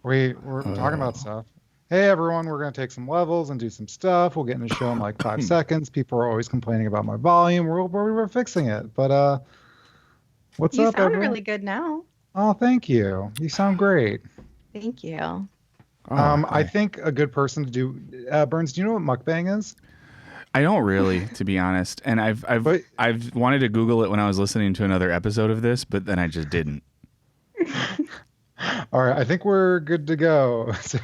We're talking about stuff. Hey everyone, we're gonna take some levels and do some stuff. We'll get in the show in like 5 seconds. People are always complaining about my volume. We're fixing it. But what's You up, sound everyone? really good now. Oh, thank you. You sound great. Thank you. Oh, I hi. think a good person to do. Burns, do you know what mukbang is? I don't really, to be honest. And But I've wanted to Google it when I was listening to another episode of this, but then I just didn't. all right, I think we're good to go. So,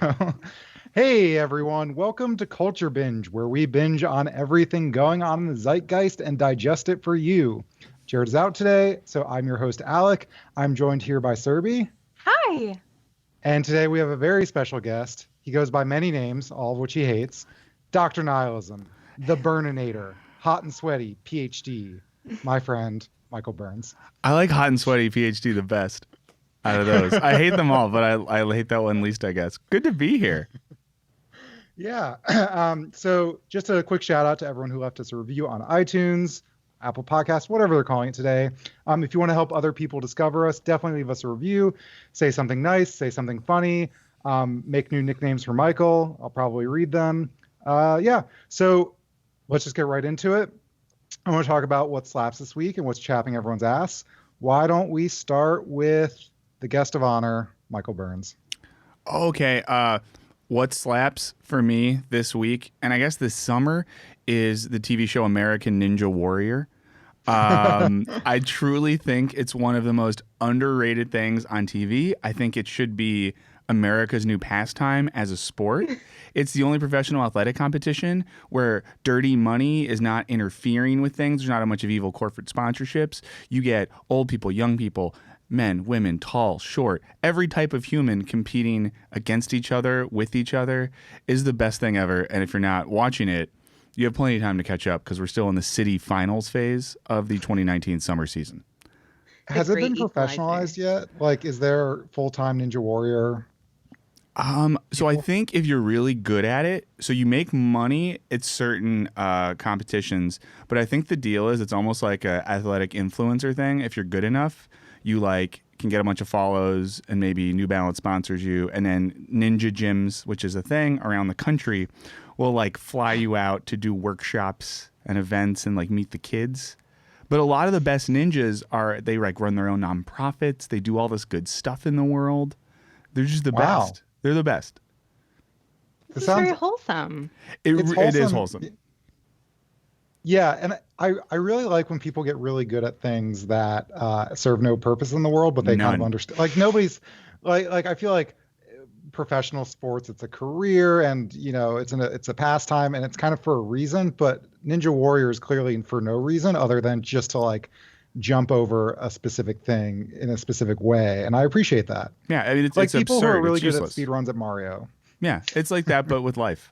hey everyone, welcome to Culture Binge, where we binge on everything going on in the zeitgeist and digest it for you. Jared is out today, so I'm your host, Alec. I'm joined here by Serby. Hi. And today we have a very special guest. He goes by many names, all of which he hates. Dr. Nihilism, the Burninator, hot and sweaty, PhD, my friend, Michael Burns. I like hot and sweaty PhD the best out of those. I hate them all, but I hate that one least, I guess. Good to be here. Yeah. So just a quick shout out to everyone who left us a review on iTunes, Apple Podcasts, whatever they're calling it today. If you want to help other people discover us, definitely leave us a review. Say something nice, say something funny. Make new nicknames for Michael. I'll probably read them. Yeah. So let's just get right into it. I want to talk about what slaps this week and what's chapping everyone's ass. Why don't we start with the guest of honor, Michael Burns? Okay. What slaps for me this week, and I guess this summer, is the TV show American Ninja Warrior. I truly think it's one of the most underrated things on TV. I think it should be America's new pastime as a sport. It's the only professional athletic competition where dirty money is not interfering with things. There's not a bunch of evil corporate sponsorships. You get old people, young people, men, women, tall, short, every type of human competing against each other, with each other, is the best thing ever. And if you're not watching it, you have plenty of time to catch up because we're still in the city finals phase of the 2019 summer season. Has it been great professionalized yet? Like, is there full-time Ninja Warrior? So I think if you're really good at it, so you make money at certain competitions, but I think the deal is it's almost like a athletic influencer thing. If you're good enough, you like can get a bunch of follows and maybe New Balance sponsors you, and then ninja gyms, which is a thing around the country, will like fly you out to do workshops and events and like meet the kids. But a lot of the best ninjas they like run their own nonprofits. They do all this good stuff in the world. They're just the Wow. best. They're the best. It's sounds- very wholesome. It It's is wholesome. wholesome. Yeah, and I really like when people get really good at things that serve no purpose in the world, but they kind of None. understand. Like nobody's like I feel like professional sports, it's a career, and it's a pastime, and it's kind of for a reason. But Ninja Warrior is clearly for no reason other than just to like jump over a specific thing in a specific way, and I appreciate that. Yeah, I mean it's Like it's people absurd. who are really It's good at useless. speed runs at Mario. Yeah, it's like that, but with life.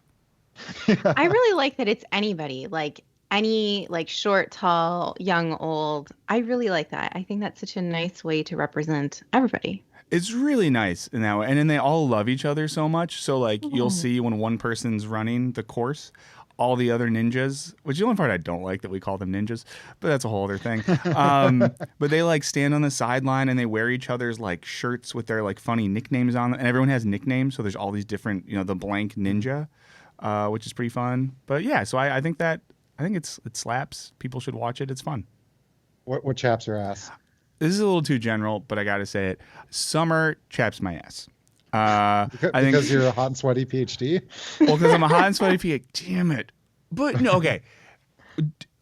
I really like that it's anybody, like any like short, tall, young, old. I really like that. I think that's such a nice way to represent everybody. It's really nice in that way, and then they all love each other so much. So like you'll Yeah. see when one person's running the course, all the other ninjas, which is the only part I don't like that we call them ninjas, but that's a whole other thing. But they like stand on the sideline and they wear each other's like shirts with their like funny nicknames on them, and everyone has nicknames. So there's all these different, the blank ninja, which is pretty fun. But yeah, so I think it slaps. People should watch it. It's fun. What chaps your ass? This is a little too general, but I got to say it. Summer chaps my ass. I think Because you're a hot and sweaty PhD. well, because I'm a hot and sweaty PhD. Damn it. But no, okay.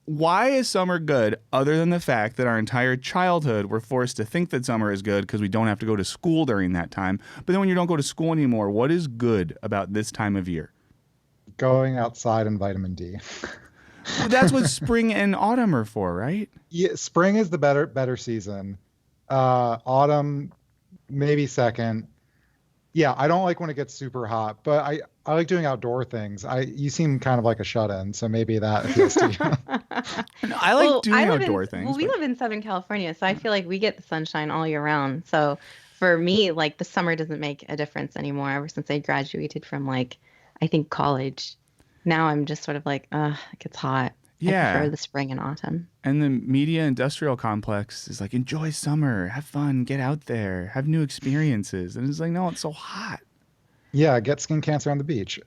Why is summer good other than the fact that our entire childhood we're forced to think that summer is good because we don't have to go to school during that time? But then when you don't go to school anymore, what is good about this time of year? Going outside and vitamin D. Well, that's what spring and autumn are for, right? Yeah, spring is the better season. Autumn, maybe second. Yeah, I don't like when it gets super hot, but I like doing outdoor things. You seem kind of like a shut-in, so maybe that appeals to you. No, I like doing outdoor things. Well, we but- live in Southern California, so I feel like we get the sunshine all year round. So for me, like the summer doesn't make a difference anymore ever since I graduated from like, I think college. Now I'm just sort of like, it gets hot. Yeah. I prefer the spring and autumn. And the media industrial complex is like, enjoy summer, have fun, get out there, have new experiences. And it's like, no, it's so hot. Yeah, get skin cancer on the beach.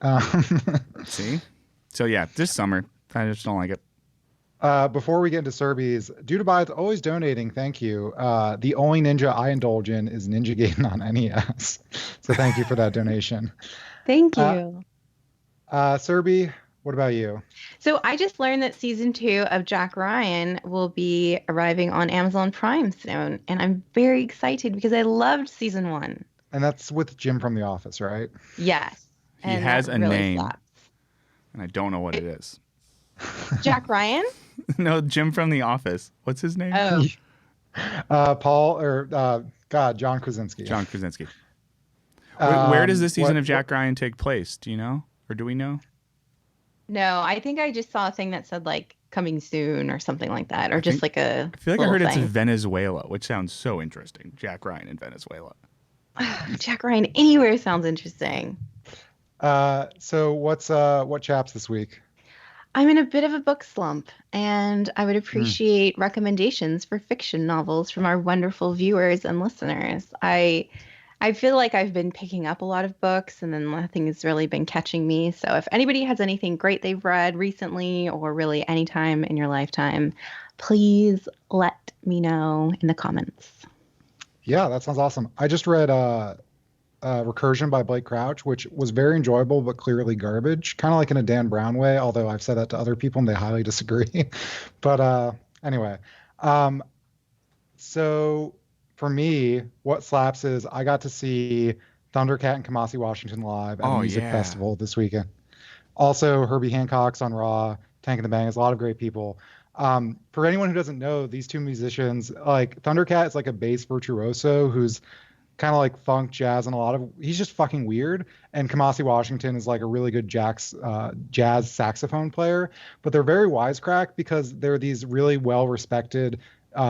See? So yeah, this summer, I just don't like it. Before we get into Serbies, Dudeby's always donating. Thank you. The only ninja I indulge in is Ninja Gaiden on NES. So thank you for that donation. Thank Uh, you. Serbi, what about you? So I just learned that season 2 of Jack Ryan will be arriving on Amazon Prime soon, and I'm very excited because I loved season 1. And that's with Jim from The Office, right? Yes. He And has that a really name, slaps. and I don't know what it is. Jack Ryan? No, Jim from The Office. What's his name? Oh, John Krasinski. John Krasinski. Where does this season what- of Jack Ryan take place? Do you know? Or do we know? no, I think I just saw a thing that said like coming soon or something like that, or just like a I feel like I little heard it's thing. Venezuela, which sounds so interesting. Jack Ryan in Venezuela. Jack Ryan anywhere sounds interesting. So what chaps this week? I'm in a bit of a book slump, and I would appreciate recommendations for fiction novels from our wonderful viewers and listeners. I feel like I've been picking up a lot of books, and then nothing has really been catching me. So if anybody has anything great they've read recently or really any time in your lifetime, please let me know in the comments. Yeah, that sounds awesome. I just read Recursion by Blake Crouch, which was very enjoyable but clearly garbage, kind of like in a Dan Brown way, although I've said that to other people and they highly disagree. But anyway, so for me, what slaps is I got to see Thundercat and Kamasi Washington live at a music festival this weekend. Also, Herbie Hancock's on Raw, Tank and the Bang, is a lot of great people. For anyone who doesn't know, these two musicians, like Thundercat is like a bass virtuoso who's kind of like funk jazz and he's just fucking weird. And Kamasi Washington is like a really good jazz saxophone player, but they're very wisecrack because they're these really well respected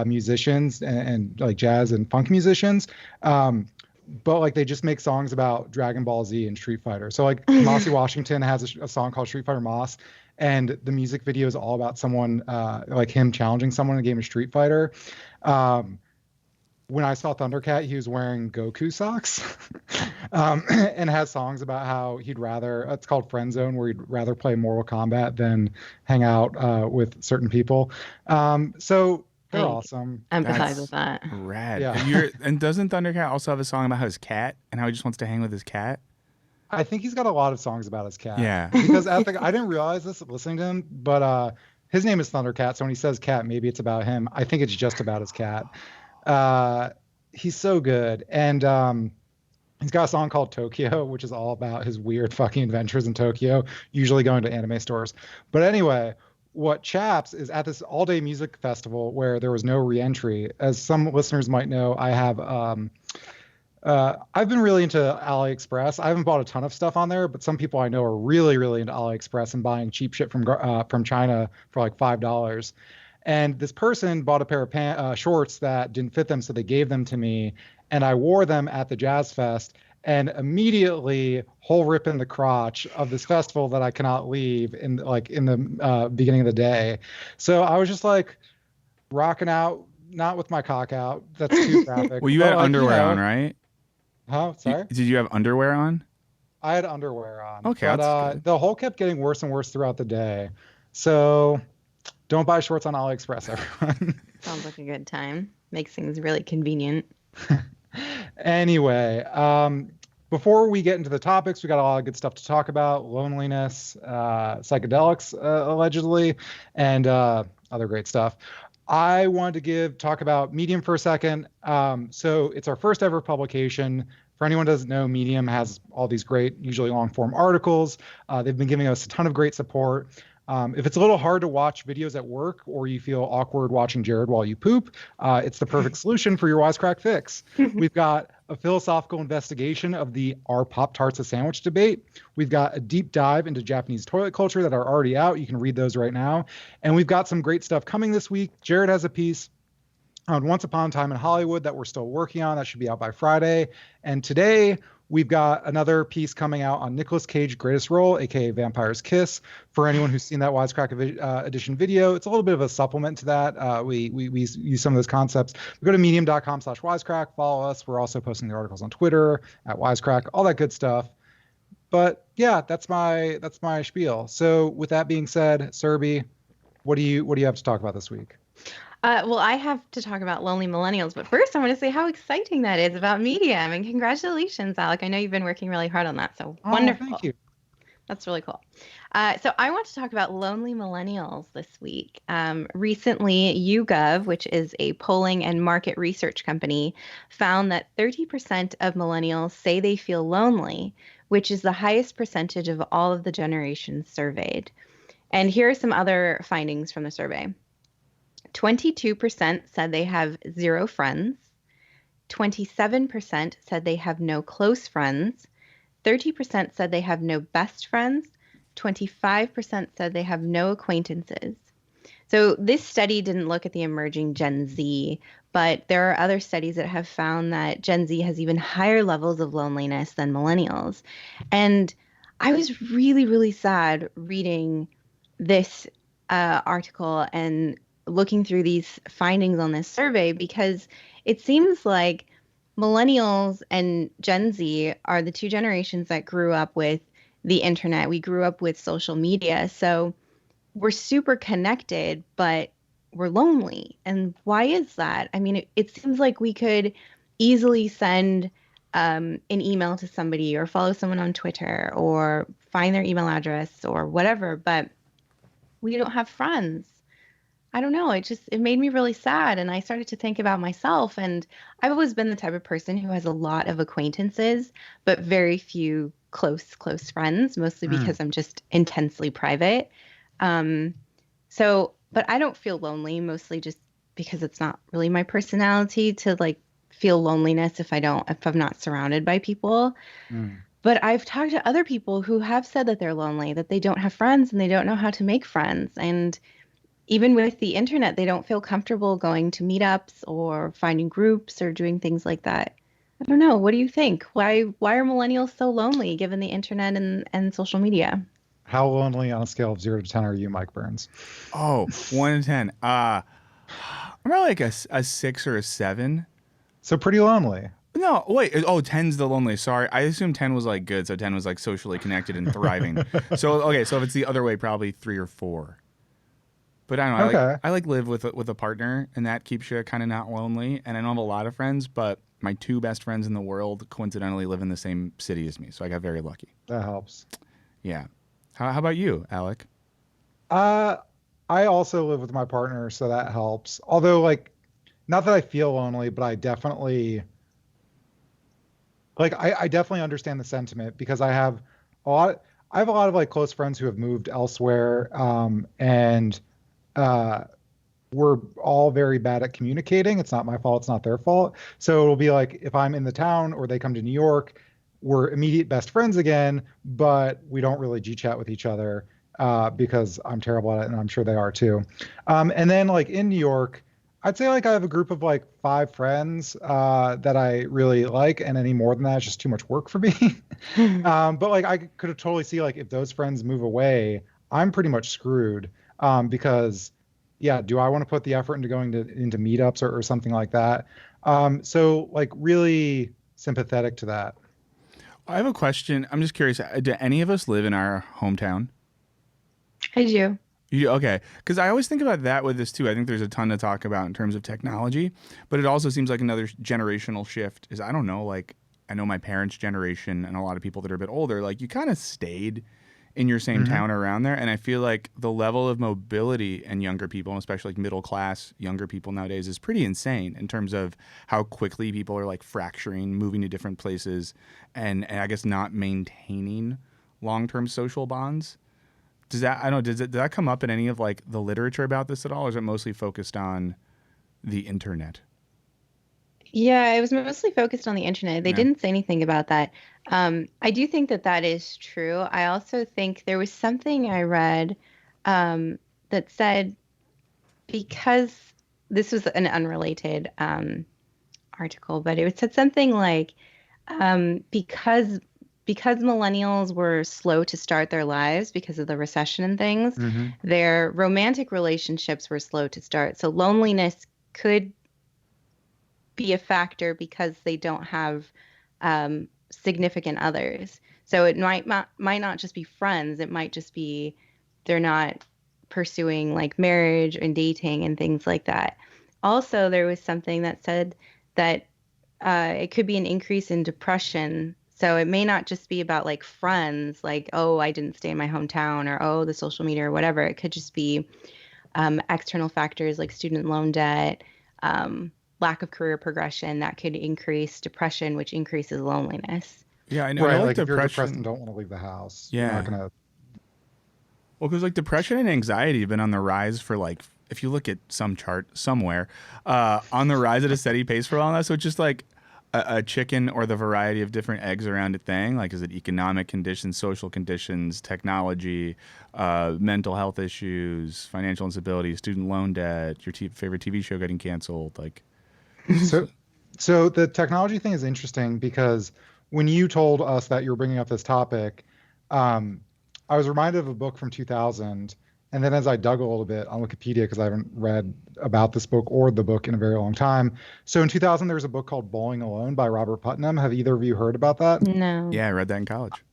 musicians and like jazz and funk musicians. But like they just make songs about Dragon Ball Z and Street Fighter. So like Kamasi Washington has a song called Street Fighter Moss, and the music video is all about someone like him challenging someone in a game of Street Fighter. When I saw Thundercat, he was wearing Goku socks and has songs about how it's called Friend Zone, where he'd rather play Mortal Kombat than hang out with certain people. So they're awesome. Empathize with that. Rad. Yeah. And doesn't Thundercat also have a song about his cat and how he just wants to hang with his cat? I think he's got a lot of songs about his cat. Yeah. Because I didn't realize this listening to him, but his name is Thundercat, so when he says cat, maybe it's about him. I think it's just about his cat. He's so good. And he's got a song called Tokyo, which is all about his weird fucking adventures in Tokyo, usually going to anime stores. But anyway, what chaps is at this all-day music festival where there was no re-entry. As some listeners might know, I've been really into AliExpress. I haven't bought a ton of stuff on there, but some people I know are really, really into AliExpress and buying cheap shit from China for like $5. And this person bought a pair of shorts that didn't fit them, so they gave them to me, and I wore them at the Jazz Fest. And immediately, whole rip in the crotch of this festival that I cannot leave in the beginning of the day. So I was just like rocking out, not with my cock out. That's too graphic. Well, you had underwear on, right? Huh? Sorry? Did you have underwear on? I had underwear on. Okay, but that's good. the hole kept getting worse and worse throughout the day. So don't buy shorts on AliExpress, everyone. Sounds like a good time. Makes things really convenient. Anyway, before we get into the topics, we got a lot of good stuff to talk about: loneliness, psychedelics, allegedly, and other great stuff. I wanted to talk about Medium for a second. So it's our first ever publication. For anyone who doesn't know, Medium has all these great, usually long form articles. They've been giving us a ton of great support. If it's a little hard to watch videos at work or you feel awkward watching Jared while you poop, it's the perfect solution for your Wisecrack fix. We've got a philosophical investigation of the "Are Pop-Tarts a Sandwich" debate. We've got a deep dive into Japanese toilet culture that are already out. You can read those right now. And we've got some great stuff coming this week. Jared has a piece on Once Upon a Time in Hollywood that we're still working on. That should be out by Friday. And today, we've got another piece coming out on Nicolas Cage's greatest role, aka Vampire's Kiss. For anyone who's seen that Wisecrack edition video, it's a little bit of a supplement to that. We use some of those concepts. We go to medium.com/Wisecrack, follow us. We're also posting the articles on Twitter at Wisecrack, all that good stuff. But yeah, that's my spiel. So with that being said, Serby, what do you have to talk about this week? Well, I have to talk about lonely millennials, but first I want to say how exciting that is about Medium. And congratulations, Alec. I know you've been working really hard on that, so Oh, wonderful. thank you. That's really cool. So I want to talk about lonely millennials this week. Recently, YouGov, which is a polling and market research company, found that 30% of millennials say they feel lonely, which is the highest percentage of all of the generations surveyed. And here are some other findings from the survey. 22% said they have zero friends. 27% said they have no close friends. 30% said they have no best friends. 25% said they have no acquaintances. So this study didn't look at the emerging Gen Z, but there are other studies that have found that Gen Z has even higher levels of loneliness than millennials. And I was really, really sad reading this article and looking through these findings on this survey because it seems like millennials and Gen Z are the two generations that grew up with the internet. We grew up with social media. So we're super connected, but we're lonely. And why is that? I mean, it seems like we could easily send an email to somebody or follow someone on Twitter or find their email address or whatever, but we don't have friends. I don't know. It made me really sad. And I started to think about myself. And I've always been the type of person who has a lot of acquaintances, but very few close friends, mostly because I'm just intensely private. But I don't feel lonely, mostly just because it's not really my personality to like feel loneliness if I'm not surrounded by people. But I've talked to other people who have said that they're lonely, that they don't have friends and they don't know how to make friends. And even with the internet, they don't feel comfortable going to meetups or finding groups or doing things like that. I don't know. What do you think? Why are millennials so lonely given the internet and social media? How lonely on a scale of 0 to 10 are you, Mike Burns? Oh, 1 to 10. I'm probably like a 6 or a 7. So pretty lonely. No, wait. Oh, 10's the lonely. Sorry. I assumed 10 was like good. So 10 was like socially connected and thriving. So, okay. So if it's the other way, probably 3 or 4. But I don't know. Okay. I like live with a partner, and that keeps you kind of not lonely. And I don't have a lot of friends, but my 2 best friends in the world coincidentally live in the same city as me. So I got very lucky. That helps. Yeah. How about you, Alec? I also live with my partner, so that helps. Although, like, not that I feel lonely, but I definitely I definitely understand the sentiment because I have a lot of like close friends who have moved elsewhere, and we're all very bad at communicating. It's not my fault. It's not their fault. So it'll be like if I'm in the town or they come to New York, we're immediate best friends again, but we don't really G-chat with each other because I'm terrible at it, and I'm sure they are too. And then like in New York, I'd say like I have a group of like 5 friends that I really like, and any more than that is just too much work for me. But like I could totally see like if those friends move away, I'm pretty much screwed because yeah, do I want to put the effort into going into meetups or something like that? So like really sympathetic to that. I have a question. I'm just curious. Do any of us live in our hometown? I do. Okay. Because I always think about that with this too. I think there's a ton to talk about in terms of technology, but it also seems like another generational shift is, I don't know, like I know my parents' generation and a lot of people that are a bit older, like you kind of stayed in your same town or around there. And I feel like the level of mobility in younger people, especially like middle class younger people nowadays, is pretty insane in terms of how quickly people are like fracturing, moving to different places, and I guess not maintaining long-term social bonds. Does that come up in any of like the literature about this at all, or is it mostly focused on the internet? Yeah, it was mostly focused on the internet. They didn't say anything about that. I do think that is true. I also think there was something I read that said, because this was an unrelated article, but it said something like because millennials were slow to start their lives because of the recession and things, their romantic relationships were slow to start. So loneliness could be a factor because they don't have significant others. So it might not just be friends. It might just be they're not pursuing like marriage and dating and things like that. Also, there was something that said that it could be an increase in depression. So it may not just be about like friends, like, oh, I didn't stay in my hometown, or oh, the social media or whatever. It could just be external factors like student loan debt, lack of career progression that could increase depression, which increases loneliness. Yeah, I know. Right, I like if you're depression. depressed and don't want to leave the house, Yeah. you're not gonna. Well, because like depression and anxiety have been on the rise for like, if you look at some chart somewhere, on the rise at a steady pace for a while now. So it's just like a chicken or the variety of different eggs around a thing. Like, is it economic conditions, social conditions, technology, mental health issues, financial instability, student loan debt, your favorite TV show getting canceled? Like, So the technology thing is interesting because when you told us that you were bringing up this topic, I was reminded of a book from 2000. And then as I dug a little bit on Wikipedia, because I haven't read about this book or the book in a very long time. So in 2000, there was a book called Bowling Alone by Robert Putnam. Have either of you heard about that? No. yeah, I read that in college.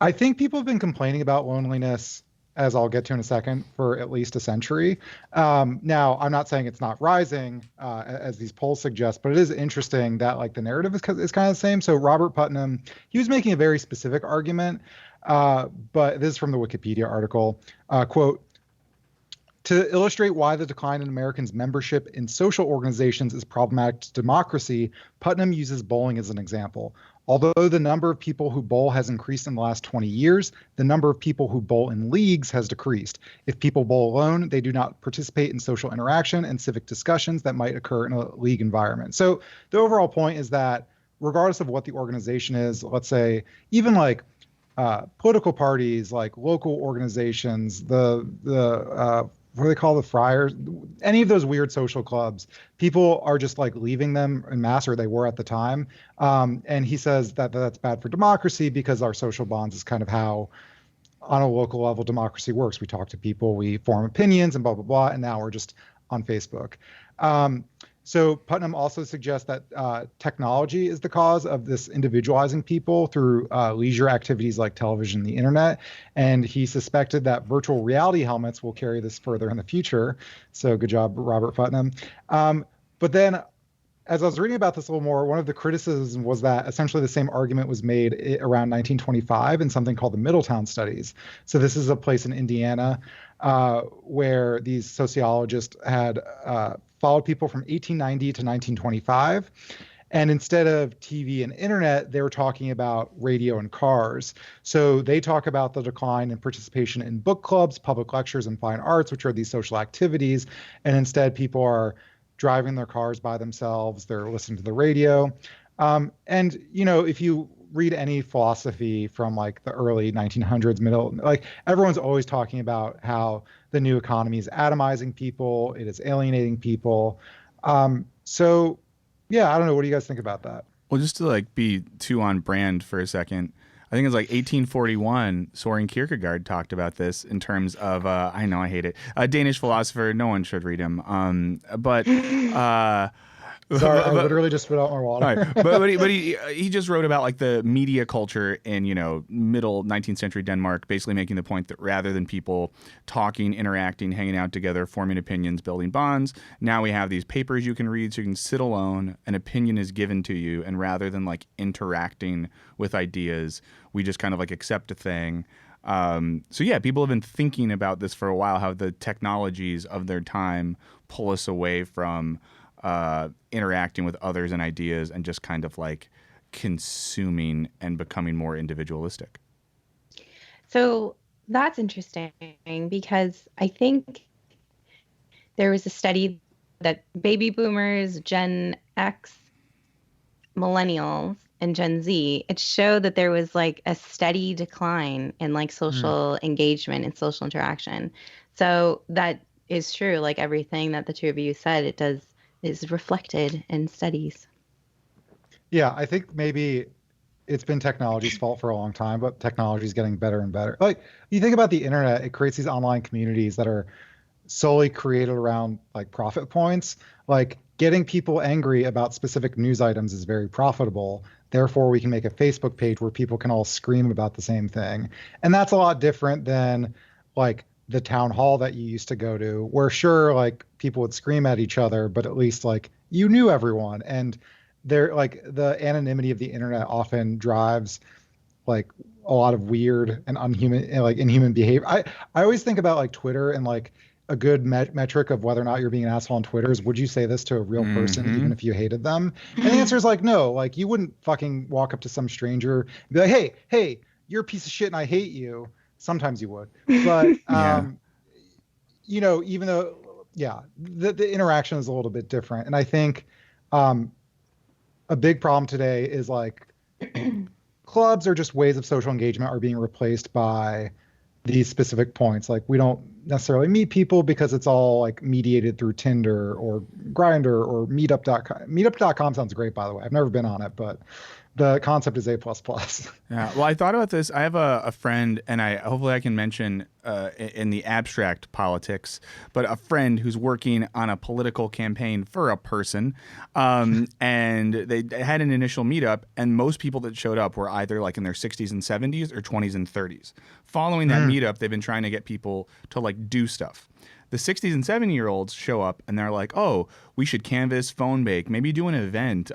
I think people have been complaining about loneliness, as I'll get to in a second, for at least a century. Now, I'm not saying it's not rising, as these polls suggest, but it is interesting that like the narrative is kind of the same. So Robert Putnam, he was making a very specific argument, but this is from the Wikipedia article. Quote, to illustrate why the decline in Americans' membership in social organizations is problematic to democracy, Putnam uses bowling as an example. Although the number of people who bowl has increased in the last 20 years, the number of people who bowl in leagues has decreased. If people bowl alone, they do not participate in social interaction and civic discussions that might occur in a league environment. So the overall point is that regardless of what the organization is, let's say even like political parties, like local organizations, the what do they call the friars, any of those weird social clubs, people are just like leaving them en masse, or they were at the time. And he says that that's bad for democracy because our social bonds is kind of how on a local level democracy works. We talk to people, we form opinions and blah, blah, blah. And now we're just on Facebook. So Putnam also suggests that technology is the cause of this individualizing people through leisure activities like television and the internet. And he suspected that virtual reality helmets will carry this further in the future. So good job, Robert Putnam. But then as I was reading about this a little more, one of the criticisms was that essentially the same argument was made around 1925 in something called the Middletown Studies. So this is a place in Indiana where these sociologists had followed people from 1890 to 1925. And instead of TV and internet, they were talking about radio and cars. So they talk about the decline in participation in book clubs, public lectures, and fine arts, which are these social activities. And instead, people are driving their cars by themselves. They're listening to the radio. And, you know, if you read any philosophy from like the early 1900s, like everyone's always talking about how the new economy is atomizing people, it is alienating people. So yeah, I don't know. What do you guys think about that? Well, just to like be too on brand for a second, I think it's like 1841, Soren Kierkegaard talked about this in terms of, I know, I hate it, a Danish philosopher, no one should read him, Sorry, I literally just spit out my water. Right. But he just wrote about like the media culture in, you know, middle 19th century Denmark, basically making the point that rather than people talking, interacting, hanging out together, forming opinions, building bonds, now we have these papers you can read so you can sit alone, an opinion is given to you, and rather than like interacting with ideas, we just kind of like accept a thing. So yeah, people have been thinking about this for a while, how the technologies of their time pull us away from interacting with others and ideas and just kind of like consuming and becoming more individualistic. So that's interesting because I think there was a study that baby boomers, Gen X, millennials, and Gen Z, it showed that there was like a steady decline in like social engagement and social interaction. So that is true. Like everything that the two of you said, it does is reflected in studies. Yeah, I think maybe it's been technology's fault for a long time, but technology is getting better and better. Like you think about the internet, it creates these online communities that are solely created around like profit points. Like getting people angry about specific news items is very profitable. Therefore, we can make a Facebook page where people can all scream about the same thing. And that's a lot different than like the town hall that you used to go to, where sure, like people would scream at each other, but at least like you knew everyone. And they're like the anonymity of the internet often drives like a lot of weird and inhuman behavior. I always think about like Twitter and like a good metric of whether or not you're being an asshole on Twitter is, would you say this to a real person even if you hated them? And the answer is like no. Like you wouldn't fucking walk up to some stranger and be like, hey, you're a piece of shit and I hate you. Sometimes you would, but you know, even though the interaction is a little bit different. And I think a big problem today is like clubs or just ways of social engagement are being replaced by these specific points. Like we don't necessarily meet people because it's all like mediated through Tinder or Grindr or Meetup.com. Meetup.com sounds great, by the way. I've never been on it, but the concept is A++. Yeah. Well, I thought about this. I have a friend, and hopefully I can mention in the abstract politics, but a friend who's working on a political campaign for a person, and they had an initial meetup, and most people that showed up were either like in their 60s and 70s or 20s and 30s. Following that meetup, they've been trying to get people to like do stuff. The 60s and 70-year-olds show up, and they're like, oh, we should canvas phone bake, maybe do an event.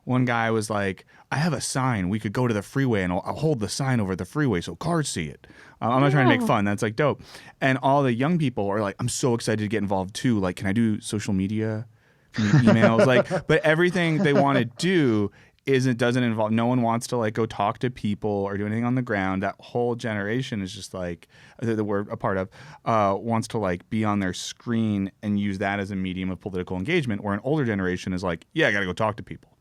One guy was like, I have a sign. We could go to the freeway and I'll hold the sign over the freeway so cars see it. I'm not trying to make fun. That's like dope. And all the young people are like, I'm so excited to get involved too. Like, can I do social media? Can you emails? Like, but everything they want to do doesn't involve, no one wants to like go talk to people or do anything on the ground. That whole generation is just like, that we're a part of, wants to like be on their screen and use that as a medium of political engagement, where an older generation is like, yeah, I got to go talk to people.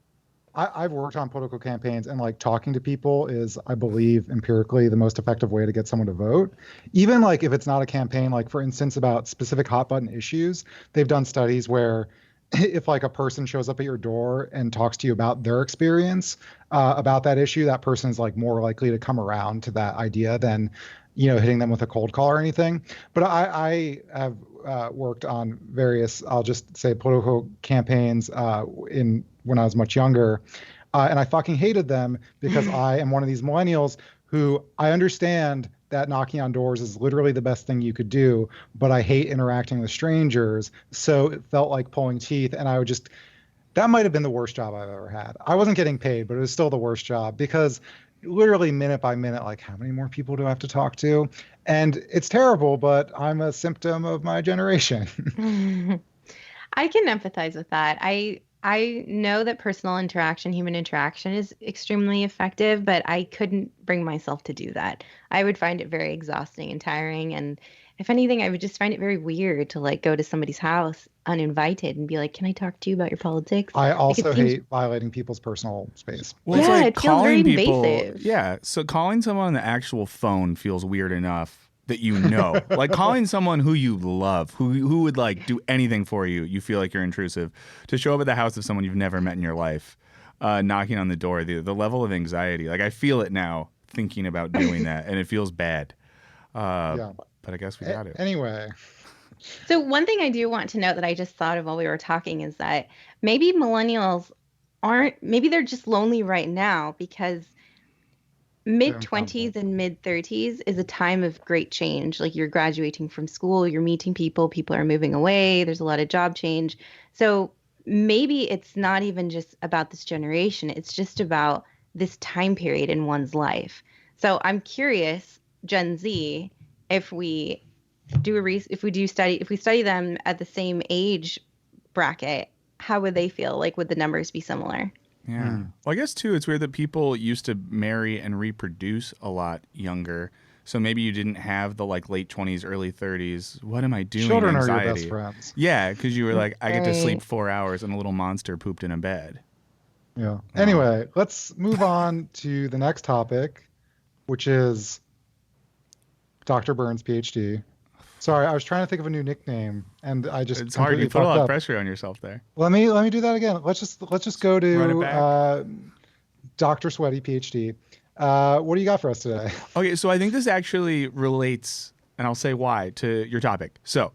I've worked on political campaigns, and like talking to people is, I believe, empirically the most effective way to get someone to vote. Even like if it's not a campaign, like for instance, about specific hot button issues, they've done studies where if like a person shows up at your door and talks to you about their experience about that issue, that person is like more likely to come around to that idea than, you know, hitting them with a cold call or anything. But I have worked on various, I'll just say, political campaigns when I was much younger, and I fucking hated them because I am one of these millennials who, I understand that knocking on doors is literally the best thing you could do, but I hate interacting with strangers, so it felt like pulling teeth, and I would just, that might have been the worst job I've ever had. I wasn't getting paid, but it was still the worst job because literally minute by minute, like, how many more people do I have to talk to? And it's terrible, but I'm a symptom of my generation. I can empathize with that. I know that personal interaction, human interaction is extremely effective, but I couldn't bring myself to do that. I would find it very exhausting and tiring. And if anything, I would just find it very weird to like go to somebody's house uninvited and be like, can I talk to you about your politics? I also hate violating people's personal space. Well, yeah, like it feels very invasive. Yeah, so calling someone on the actual phone feels weird enough that you know. Like calling someone who you love, who would like do anything for you, you feel like you're intrusive. To show up at the house of someone you've never met in your life, knocking on the door, the level of anxiety, like I feel it now thinking about doing that, and it feels bad. But I guess we got it. Anyway. So one thing I do want to note that I just thought of while we were talking is that maybe millennials maybe they're just lonely right now because mid-20s and mid-30s is a time of great change. Like you're graduating from school, you're meeting people are moving away, there's a lot of job change. So maybe it's not even just about this generation, it's just about this time period in one's life. So I'm curious, Gen Z, if we study them at the same age bracket, how would they feel? Like, would the numbers be similar? Yeah. Well, I guess too, it's weird that people used to marry and reproduce a lot younger. So maybe you didn't have the like late 20s, early 30s. What am I doing? Children anxiety. are your best friends. Yeah, because you were like, I get to sleep 4 hours and a little monster pooped in a bed. Yeah. Anyway, let's move on to the next topic, which is Dr. Burns, PhD. Sorry, I was trying to think of a new nickname, and I just it's hard. You put a lot of pressure on yourself there. Let me do that again. Let's just go to Dr. Sweaty, PhD. What do you got for us today? Okay, so I think this actually relates, and I'll say why, to your topic. So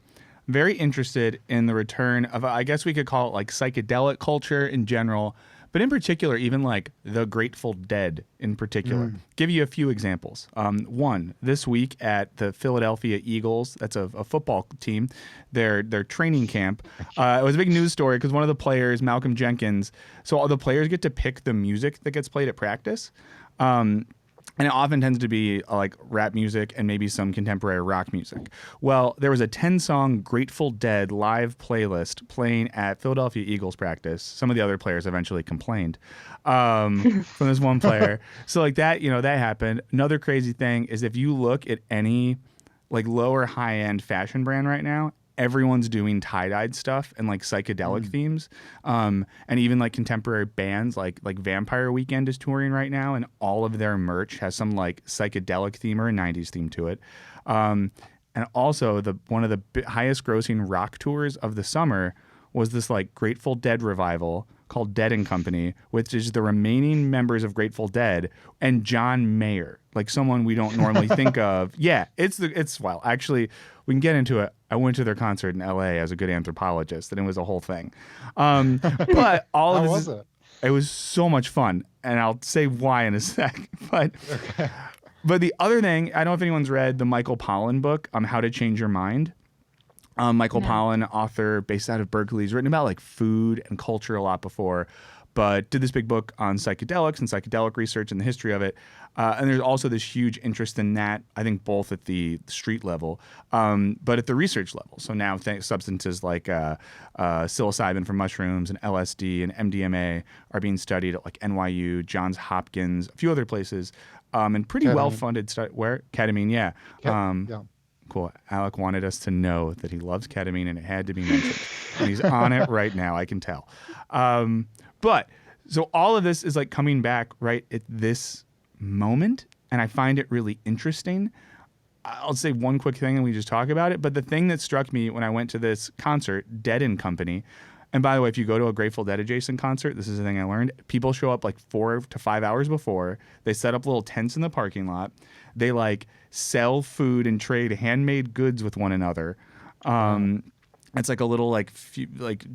very interested in the return of, I guess we could call it like psychedelic culture in general, but in particular, even like the Grateful Dead in particular. Give you a few examples. One, this week at the Philadelphia Eagles, that's a football team, their training camp. It was a big news story because one of the players, Malcolm Jenkins, so all the players get to pick the music that gets played at practice. And it often tends to be like rap music and maybe some contemporary rock music. Well, there was a 10-song Grateful Dead live playlist playing at Philadelphia Eagles practice. Some of the other players eventually complained from this one player. So like that, that happened. Another crazy thing is if you look at any like lower high-end fashion brand right now, everyone's doing tie-dyed stuff and like psychedelic themes, and even like contemporary bands like Vampire Weekend is touring right now, and all of their merch has some like psychedelic theme or a 90s theme to it. And also one of the highest grossing rock tours of the summer was this like Grateful Dead revival called Dead and Company, which is the remaining members of Grateful Dead and John Mayer, like someone we don't normally think of. Yeah, it's well, actually, we can get into it. I went to their concert in LA as a good anthropologist, and it was a whole thing. But all of this, it was so much fun, and I'll say why in a sec. But but the other thing, I don't know if anyone's read the Michael Pollan book, How to Change Your Mind. Michael Pollan, author based out of Berkeley, has written about like food and culture a lot before, but did this big book on psychedelics and psychedelic research and the history of it. And there's also this huge interest in that, I think, both at the street level, but at the research level. So now substances like psilocybin from mushrooms and LSD and MDMA are being studied at like NYU, Johns Hopkins, a few other places, and pretty well-funded study. Where? Ketamine, yeah. Yeah. Cool. Alec wanted us to know that he loves ketamine, and it had to be mentioned. And he's on it right now, I can tell. But so all of this is like coming back right at this moment, and I find it really interesting. I'll say one quick thing and we just talk about it. But the thing that struck me when I went to this concert, Dead and Company, and by the way, if you go to a Grateful Dead adjacent concert, this is the thing I learned. People show up like 4 to 5 hours before. They set up little tents in the parking lot. They like sell food and trade handmade goods with one another. It's like a little like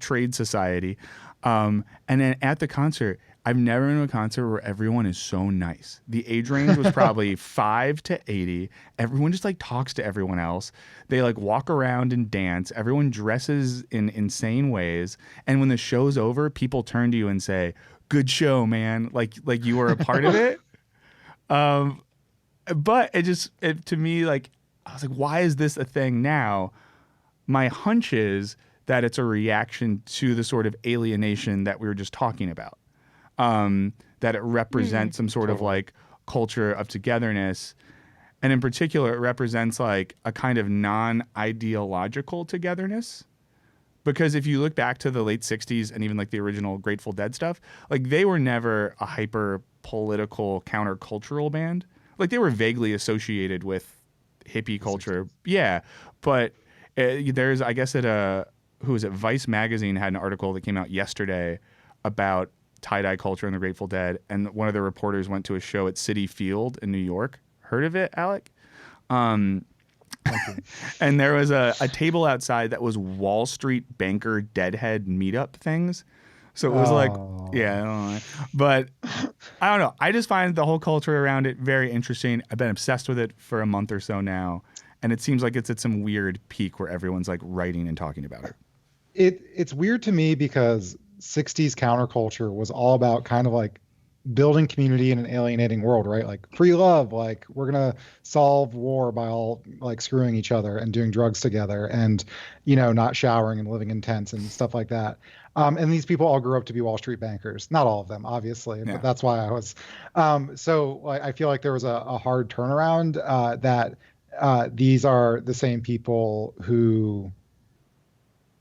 trade society. And then at the concert, I've never been to a concert where everyone is so nice. The age range was probably 5 to 80. Everyone just like talks to everyone else. They like walk around and dance. Everyone dresses in insane ways. And when the show's over, people turn to you and say, "Good show, man." Like you were a part of it. But to me, like, I was like, why is this a thing now? My hunch is that it's a reaction to the sort of alienation that we were just talking about. That it represents some sort of like culture of togetherness. And in particular, it represents like a kind of non-ideological togetherness. Because if you look back to the late 60s and even like the original Grateful Dead stuff, like they were never a hyper political countercultural band. Like they were vaguely associated with hippie culture. Yeah. But there's, I guess Vice magazine had an article that came out yesterday about tie-dye culture and the Grateful Dead. And one of the reporters went to a show at Citi Field in New York. Heard of it, Alec? And there was a table outside that was Wall Street banker deadhead meetup things. So it was like, yeah, I don't know. But I don't know. I just find the whole culture around it very interesting. I've been obsessed with it for a month or so now. And it seems like it's at some weird peak where everyone's like writing and talking about it. It's weird to me because 60s counterculture was all about kind of like building community in an alienating world, right? Like free love, like we're going to solve war by all like screwing each other and doing drugs together and, not showering and living in tents and stuff like that. And these people all grew up to be Wall Street bankers. Not all of them, obviously, but that's why I was. So I feel like there was a hard turnaround that these are the same people who,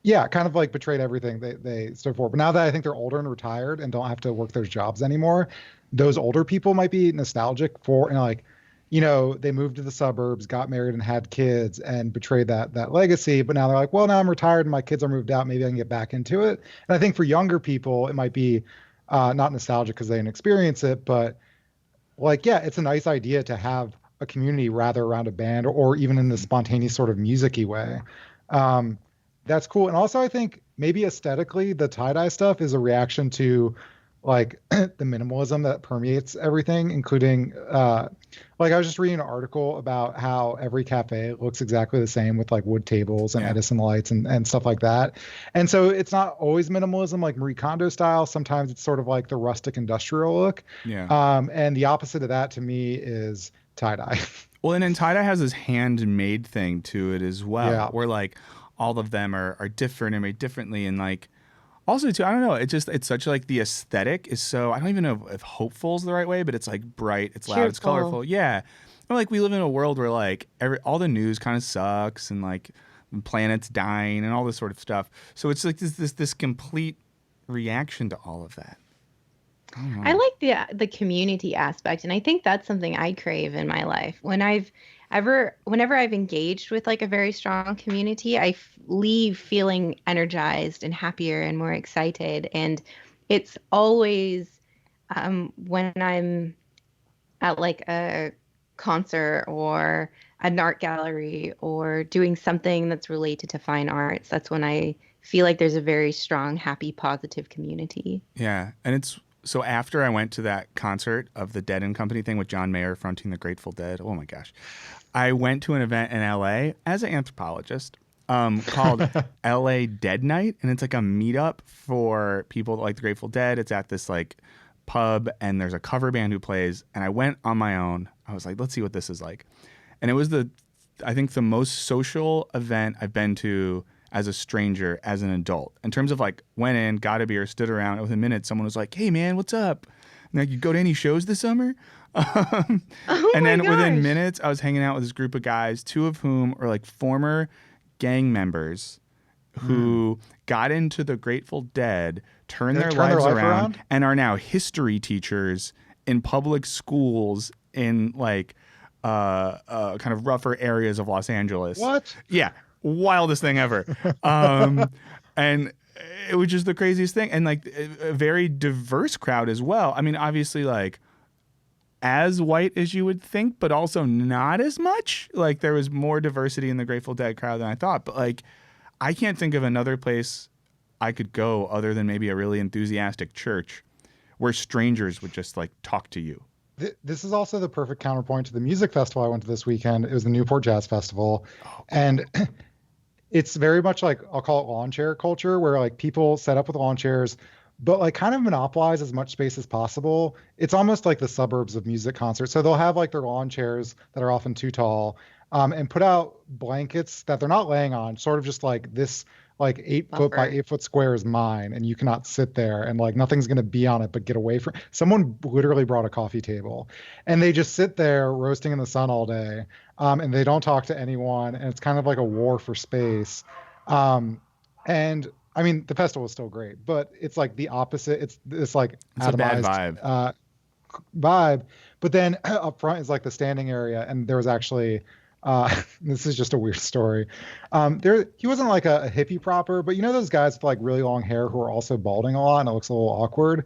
kind of like betrayed everything they stood for. But now that I think they're older and retired and don't have to work those jobs anymore, those older people might be nostalgic for, they moved to the suburbs, got married and had kids and betrayed that legacy. But now they're like, well, now I'm retired and my kids are moved out. Maybe I can get back into it. And I think for younger people, it might be not nostalgic because they didn't experience it, but like, it's a nice idea to have a community rather around a band or even in the spontaneous sort of music-y way. That's cool. And also, I think maybe aesthetically, the tie-dye stuff is a reaction to like the minimalism that permeates everything, including like I was just reading an article about how every cafe looks exactly the same with like wood tables and Yeah. Edison lights and stuff like that. And so it's not always minimalism like Marie Kondo style. Sometimes it's sort of like the rustic industrial look. Yeah. And the opposite of that to me is tie-dye. Well, and then tie-dye has this handmade thing to it as well, Yeah. where like all of them are different and made differently, and like also too, I don't know, it's such like the aesthetic is so, I don't even know if hopeful is the right way, but it's like bright, it's loud, it's Cheerful. colorful, yeah. But like we live in a world where like all the news kind of sucks and like the planet's dying and all this sort of stuff. So it's like this complete reaction to all of that. I like the community aspect, and I think that's something I crave in my life. Whenever I've engaged with like a very strong community, leave feeling energized and happier and more excited. And it's always when I'm at like a concert or an art gallery or doing something that's related to fine arts. That's when I feel like there's a very strong, happy, positive community. Yeah, and it's so after I went to that concert of the Dead and Company thing with John Mayer fronting the Grateful Dead. Oh my gosh, I went to an event in LA as an anthropologist called LA Dead Night, and it's like a meetup for people that like the Grateful Dead. It's at this like pub, and there's a cover band who plays. And I went on my own. I was like, let's see what this is like, and it was I think the most social event I've been to as a stranger, as an adult. In terms of like, went in, got a beer, stood around. Within minutes, someone was like, "Hey man, what's up?" And like, "You go to any shows this summer?" And then within minutes, I was hanging out with this group of guys, two of whom are like former gang members who got into the Grateful Dead, turned their lives around, and are now history teachers in public schools in like kind of rougher areas of Los Angeles. What? Yeah. Wildest thing ever. And it was just the craziest thing. And like a very diverse crowd as well. I mean, obviously like as white as you would think, but also not as much. Like there was more diversity in the Grateful Dead crowd than I thought. But like I can't think of another place I could go other than maybe a really enthusiastic church where strangers would just like talk to you. This is also the perfect counterpoint to the music festival I went to this weekend. It was the Newport Jazz Festival. And it's very much like, I'll call it lawn chair culture, where like people set up with lawn chairs, but like kind of monopolize as much space as possible. It's almost like the suburbs of music concerts. So they'll have like their lawn chairs that are often too tall, and put out blankets that they're not laying on, sort of just like this like 8 foot by 8 foot square is mine, and you cannot sit there, and like nothing's going to be on it but get away from. Someone literally brought a coffee table, and they just sit there roasting in the sun all day, and they don't talk to anyone, and it's kind of like a war for space. And I mean, the festival is still great, but it's like the opposite. It's this like it's a bad vibe. But then up front is like the standing area, and there was actually this is just a weird story. He wasn't like a hippie proper, but you know those guys with like really long hair who are also balding a lot, and it looks a little awkward.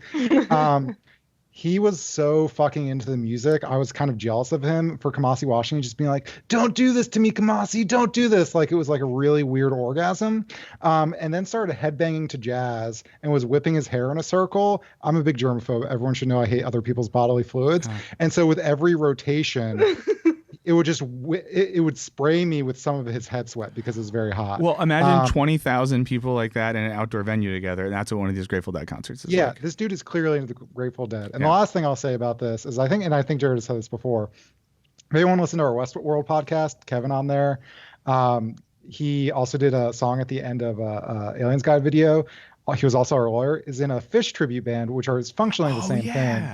He was so fucking into the music. I was kind of jealous of him for Kamasi Washington just being like, "Don't do this to me, Kamasi, don't do this." Like it was like a really weird orgasm. And then started headbanging to jazz and was whipping his hair in a circle. I'm a big germaphobe. Everyone should know I hate other people's bodily fluids. And so with every rotation, it would just it would spray me with some of his head sweat because it was very hot. Well, imagine 20,000 people like that in an outdoor venue together, and that's what one of these Grateful Dead concerts is like. This dude is clearly into the Grateful Dead. And the last thing I'll say about this is I think Jared has said this before. If anyone listened to our Westworld podcast, Kevin on there, he also did a song at the end of Aliens Guide video. He was also our lawyer, is in a Fish tribute band, which is functionally the same thing.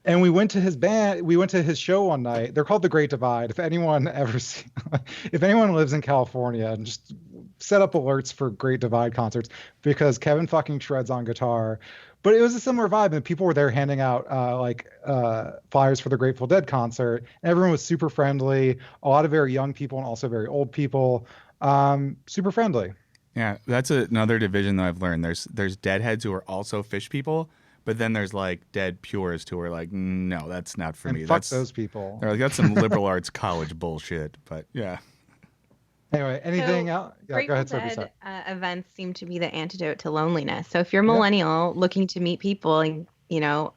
And we went to his band. We went to his show one night. They're called The Great Divide. If anyone lives in California, and just set up alerts for Great Divide concerts, because Kevin fucking shreds on guitar. But it was a similar vibe, and people were there handing out flyers for the Grateful Dead concert. And everyone was super friendly. A lot of very young people and also very old people. Super friendly. Yeah, that's another division that I've learned. There's deadheads who are also Fish people. But then there's like dead purists who are like, no, that's not for me. Fuck those people. They're like, that's some liberal arts college bullshit. But yeah. Anyway, anything So else? Yeah, go Grateful ahead, Sophie. Sorry. Dead events seem to be the antidote to loneliness. So if you're a Yeah. millennial looking to meet people and,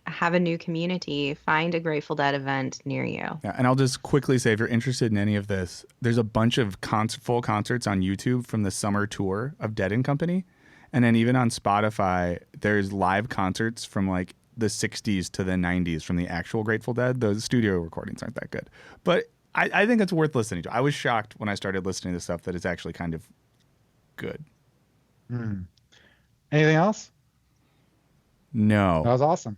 have a new community, find a Grateful Dead event near you. Yeah, and I'll just quickly say, if you're interested in any of this, there's a bunch of full concerts on YouTube from the summer tour of Dead and Company. And then even on Spotify, there's live concerts from like the 60s to the 90s from the actual Grateful Dead. Those studio recordings aren't that good. But I think it's worth listening to. I was shocked when I started listening to stuff that it's actually kind of good. Anything else? No. That was awesome.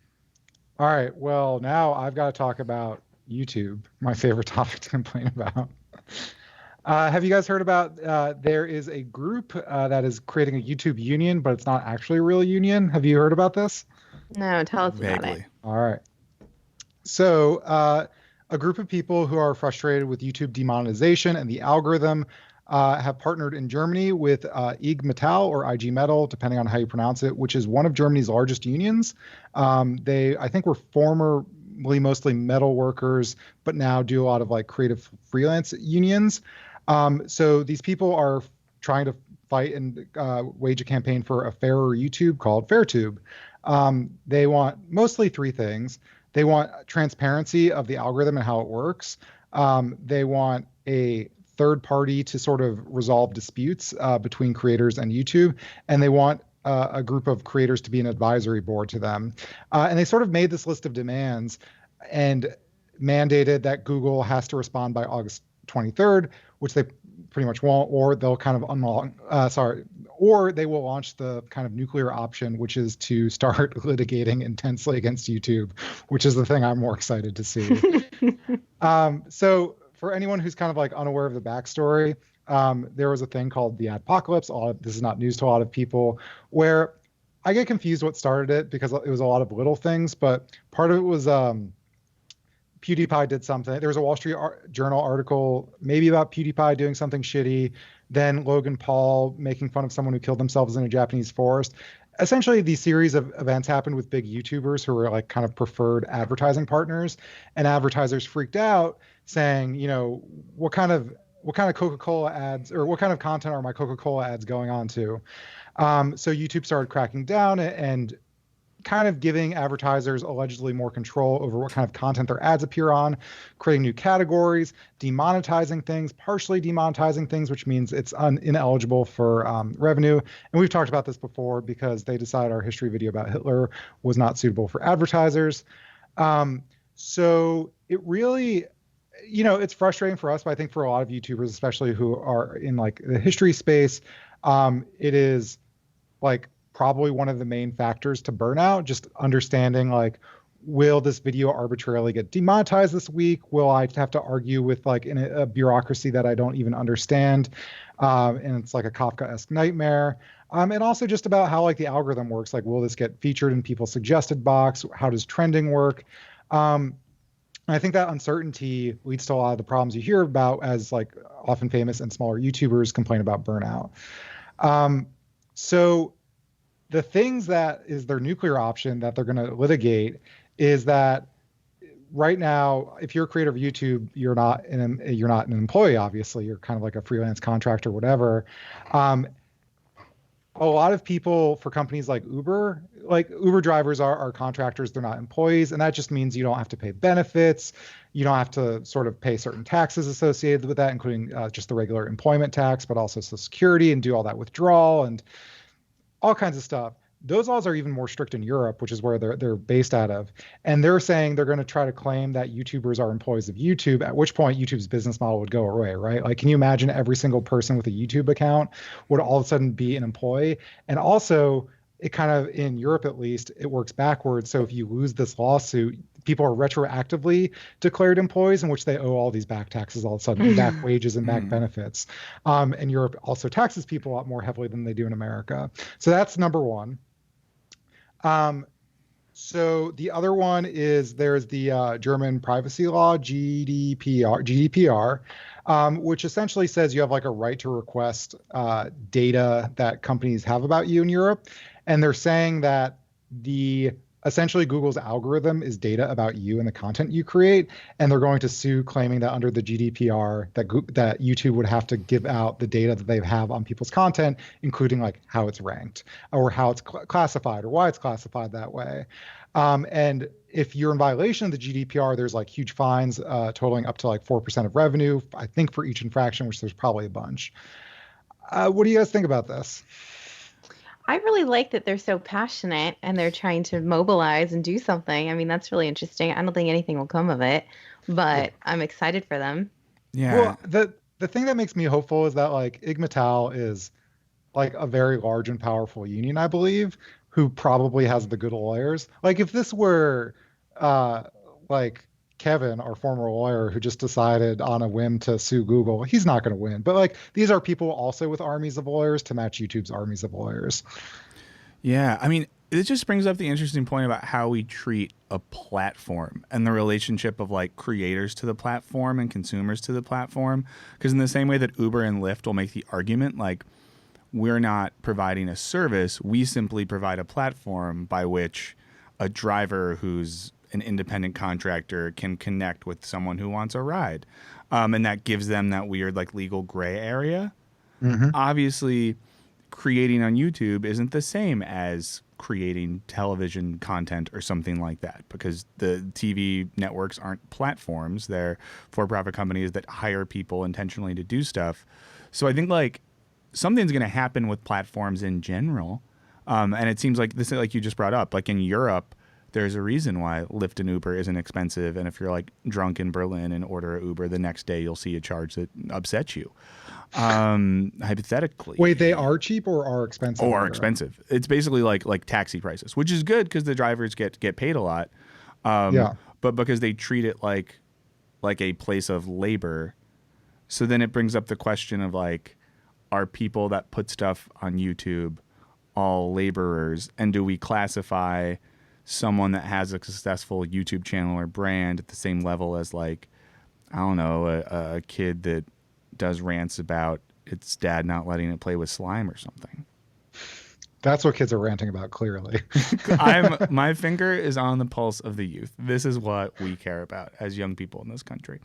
All right. Well, now I've got to talk about YouTube, my favorite topic to complain about. Have you guys heard about there is a group that is creating a YouTube union, but it's not actually a real union? Have you heard about this? No, tell us about it. Vaguely. All right. So a group of people who are frustrated with YouTube demonetization and the algorithm have partnered in Germany with IG Metall or IG Metal, depending on how you pronounce it, which is one of Germany's largest unions. They, I think, were formerly mostly metal workers, but now do a lot of like creative freelance unions. So these people are trying to fight and wage a campaign for a fairer YouTube called FairTube. They want mostly three things. They want transparency of the algorithm and how it works. They want a third party to sort of resolve disputes between creators and YouTube. And they want a group of creators to be an advisory board to them. And they sort of made this list of demands and mandated that Google has to respond by August 23rd, which they pretty much won't, or they'll kind of or they will launch the kind of nuclear option, which is to start litigating intensely against YouTube, which is the thing I'm more excited to see. So for anyone who's kind of like unaware of the backstory, there was a thing called the adpocalypse. This is not news to a lot of people, where I get confused what started it because it was a lot of little things, but part of it was PewDiePie did something. There was a Wall Street Journal article maybe about PewDiePie doing something shitty. Then Logan Paul making fun of someone who killed themselves in a Japanese forest. Essentially, these series of events happened with big YouTubers who were like kind of preferred advertising partners, and advertisers freaked out saying, what kind of Coca-Cola ads or what kind of content are my Coca-Cola ads going on to? So YouTube started cracking down and kind of giving advertisers allegedly more control over what kind of content their ads appear on, creating new categories, demonetizing things, partially demonetizing things, which means it's ineligible for revenue. And we've talked about this before because they decided our history video about Hitler was not suitable for advertisers. So it really, it's frustrating for us, but I think for a lot of YouTubers, especially who are in like the history space, it is like probably one of the main factors to burnout, just understanding like, will this video arbitrarily get demonetized this week? Will I have to argue with like in a bureaucracy that I don't even understand? And it's like a Kafka-esque nightmare. And also just about how like the algorithm works. Like, will this get featured in people's suggested box? How does trending work? And I think that uncertainty leads to a lot of the problems you hear about as like often famous and smaller YouTubers complain about burnout. So the things that is their nuclear option that they're going to litigate is that right now, if you're a creator of YouTube, you're not an employee. Obviously, you're kind of like a freelance contractor, whatever. A lot of people for companies like Uber drivers are contractors. They're not employees. And that just means you don't have to pay benefits. You don't have to sort of pay certain taxes associated with that, including just the regular employment tax, but also Social Security and do all that withdrawal and all kinds of stuff. Those laws are even more strict in Europe, which is where they're based out of. And they're saying they're going to try to claim that YouTubers are employees of YouTube, at which point YouTube's business model would go away, right? Like, can you imagine every single person with a YouTube account would all of a sudden be an employee? And also, it kind of, in Europe at least, it works backwards. So if you lose this lawsuit, people are retroactively declared employees in which they owe all these back taxes all of a sudden, back wages and back benefits. And Europe also taxes people a lot more heavily than they do in America. So that's number one. So the other one is there's the German privacy law, GDPR, which essentially says you have like a right to request data that companies have about you in Europe. And they're saying that the essentially Google's algorithm is data about you and the content you create, and they're going to sue, claiming that under the GDPR that YouTube would have to give out the data that they have on people's content, including like how it's ranked or how it's classified or why it's classified that way. And if you're in violation of the GDPR, there's like huge fines totaling up to like 4% of revenue, I think, for each infraction, which there's probably a bunch. What do you guys think about this? I really like that they're so passionate and they're trying to mobilize and do something. I mean, that's really interesting. I don't think anything will come of it, but I'm excited for them. Yeah. Well, the thing that makes me hopeful is that like Ig Mittal is like a very large and powerful union, I believe, who probably has the good lawyers. Like if this were like Kevin, our former lawyer, who just decided on a whim to sue Google, he's not going to win. But like these are people also with armies of lawyers to match YouTube's armies of lawyers. Yeah, I mean, it just brings up the interesting point about how we treat a platform and the relationship of like creators to the platform and consumers to the platform. Because in the same way that Uber and Lyft will make the argument like we're not providing a service, we simply provide a platform by which a driver who's an independent contractor can connect with someone who wants a ride. And that gives them that weird like legal gray area. Mm-hmm. Obviously, creating on YouTube isn't the same as creating television content or something like that, because the TV networks aren't platforms. They're for-profit companies that hire people intentionally to do stuff. So I think like something's going to happen with platforms in general. And it seems like this, like you just brought up, like in Europe, there's a reason why Lyft and Uber isn't expensive. And if you're like drunk in Berlin and order an Uber, the next day you'll see a charge that upsets you. Hypothetically. Wait, they are cheap or are expensive? Or are expensive. It's basically like taxi prices, which is good because the drivers get paid a lot. Yeah. But because they treat it like a place of labor. So then it brings up the question of like, are people that put stuff on YouTube all laborers? And do we classify someone that has a successful YouTube channel or brand at the same level as like, I don't know, a kid that does rants about its dad not letting it play with slime or something? That's what kids are ranting about, clearly. My finger is on the pulse of the youth. This is what we care about as young people in this country.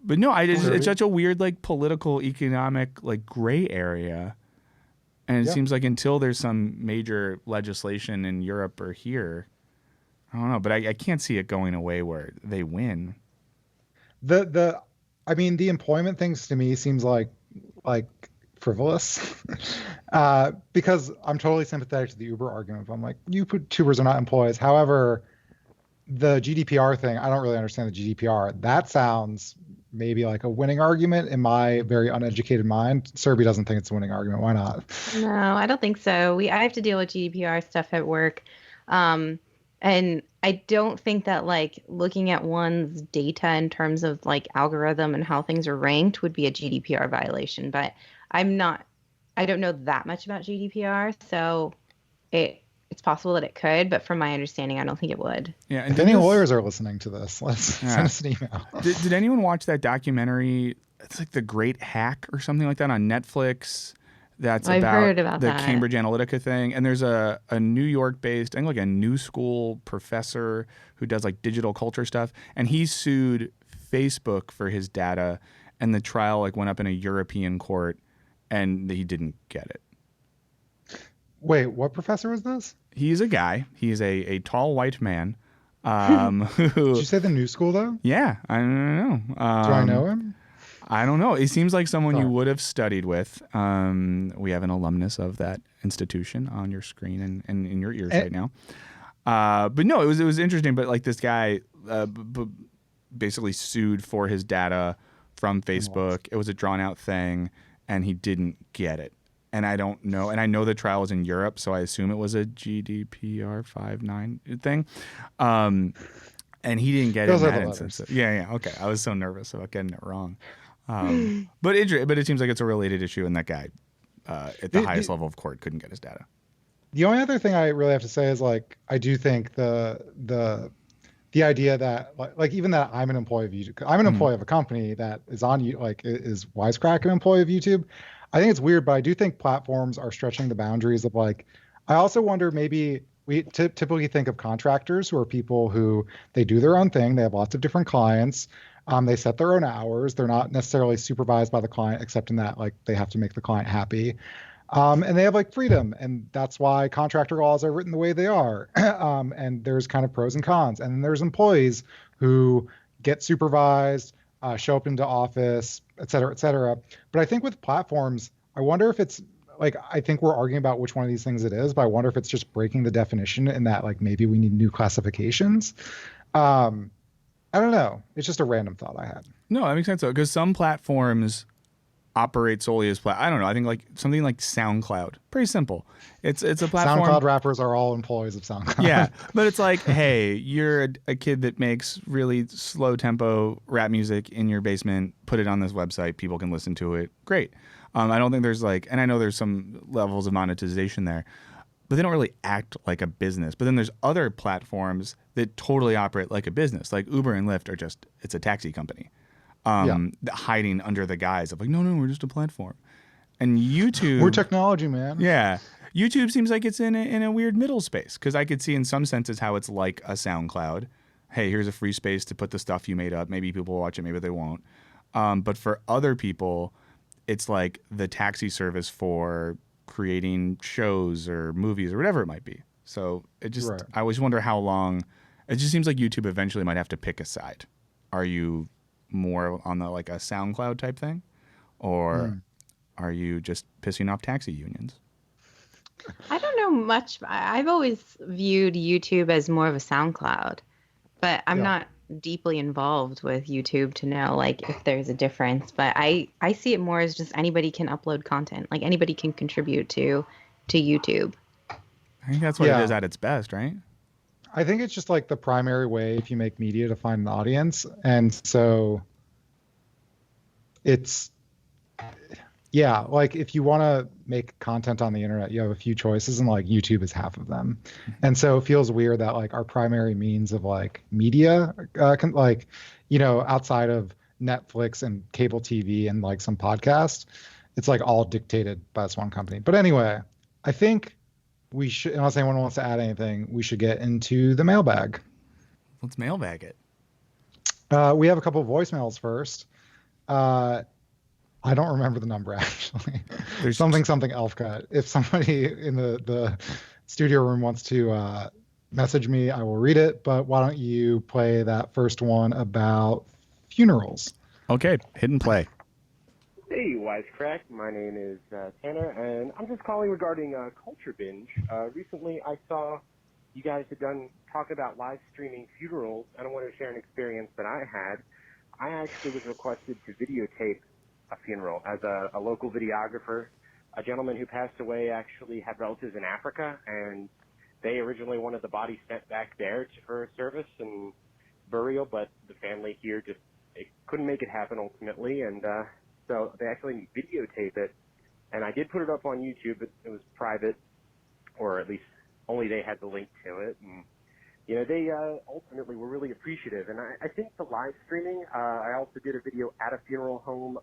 But no, it's such a weird like political, economic, like gray area. And it seems like until there's some major legislation in Europe or here, I don't know, but I can't see it going away where they win. I mean, the employment things to me seems like frivolous, because I'm totally sympathetic to the Uber argument. I'm like, YouTubers are not employees. However, the GDPR thing, I don't really understand the GDPR. That sounds maybe like a winning argument in my very uneducated mind. Serby doesn't think it's a winning argument. Why not? No, I don't think so. I have to deal with GDPR stuff at work. And I don't think that like looking at one's data in terms of like algorithm and how things are ranked would be a GDPR violation. But I don't know that much about GDPR, so it's possible that it could, but from my understanding, I don't think it would. Yeah, and if any lawyers are listening to this, let's send us an email. Did anyone watch that documentary? It's like The Great Hack or something like that on Netflix. I've heard about the Cambridge Analytica thing. And there's a New York-based, I think like a new school professor who does like digital culture stuff, and he sued Facebook for his data, and the trial like went up in a European court, and he didn't get it. Wait, what professor was this? He's a guy. He's a tall white man. Did you say the new school though? Yeah, I don't know. Do I know him? I don't know. He seems like someone you would have studied with. We have an alumnus of that institution on your screen and in your ears right now. But no, it was interesting. But like this guy basically sued for his data from Facebook. It was a drawn out thing, and he didn't get it. And I don't know. And I know the trial was in Europe, so I assume it was a GDPR 5.9 thing. And he didn't get it in that instance. Yeah. Okay. I was so nervous about getting it wrong. But it seems like it's a related issue, and that guy at the highest level of court couldn't get his data. The only other thing I really have to say is like I do think the idea that like even that I'm an employee of YouTube, I'm an employee of a company that is on like is Wisecrack an employee of YouTube? I think it's weird, but I do think platforms are stretching the boundaries of like. I also wonder maybe we typically think of contractors who are people who they do their own thing. They have lots of different clients. They set their own hours. They're not necessarily supervised by the client, except in that like they have to make the client happy. And they have like freedom, and that's why contractor laws are written the way they are. And there's kind of pros and cons. And then there's employees who get supervised, show up into office, et cetera, et cetera. But I think with platforms, I wonder if it's like, I think we're arguing about which one of these things it is, but I wonder if it's just breaking the definition in that like maybe we need new classifications. I don't know. It's just a random thought I had. No, that makes sense though, because some platforms operate solely as I don't know. I think like something like SoundCloud, pretty simple. It's a platform. SoundCloud rappers are all employees of SoundCloud. Yeah, but it's like, hey, you're a kid that makes really slow tempo rap music in your basement. Put it on this website. People can listen to it. Great. I don't think there's like, and I know there's some levels of monetization there, but they don't really act like a business. But then there's other platforms that totally operate like a business. Like Uber and Lyft are just, it's a taxi company. Hiding under the guise of like, no, we're just a platform. And YouTube, we're technology, man. Yeah, YouTube seems like it's in a weird middle space, because I could see in some senses how it's like a SoundCloud. Hey, here's a free space to put the stuff you made up. Maybe people will watch it, maybe they won't. But for other people, it's like the taxi service for creating shows or movies or whatever it might be. So it just, right. I always wonder how long. It just seems like YouTube eventually might have to pick a side. Are you more on the like a SoundCloud type thing, or are you just pissing off taxi unions? I don't know much. I've always viewed YouTube as more of a SoundCloud, but I'm not deeply involved with YouTube to know like if there's a difference. But I see it more as just anybody can upload content, like anybody can contribute to YouTube. I think that's what it is at its best, right? I think it's just like the primary way if you make media to find an audience. And so it's, like if you want to make content on the internet, you have a few choices, and like YouTube is half of them. And so it feels weird that like our primary means of like media, like, you know, outside of Netflix and cable TV and like some podcast, it's like all dictated by this one company. But anyway, I think we should, unless anyone wants to add anything, we should get into the mailbag. Let's mailbag it. We have a couple of voicemails first. I don't remember the number actually. There's something elf cut. If somebody in the studio room wants to message me, I will read it. But why don't you play that first one about funerals? Okay, hit and play. Hey, Wisecrack. My name is Tanner, and I'm just calling regarding Culture Binge. Recently, I saw you guys had talk about live streaming funerals, and I wanted to share an experience that I had. I actually was requested to videotape a funeral as a local videographer. A gentleman who passed away actually had relatives in Africa, and they originally wanted the body sent back there for a service and burial, but the family here just couldn't make it happen ultimately, and so they actually videotape it, and I did put it up on YouTube, but it was private, or at least only they had the link to it. And, you know, they ultimately were really appreciative. And I think the live streaming, I also did a video at a funeral home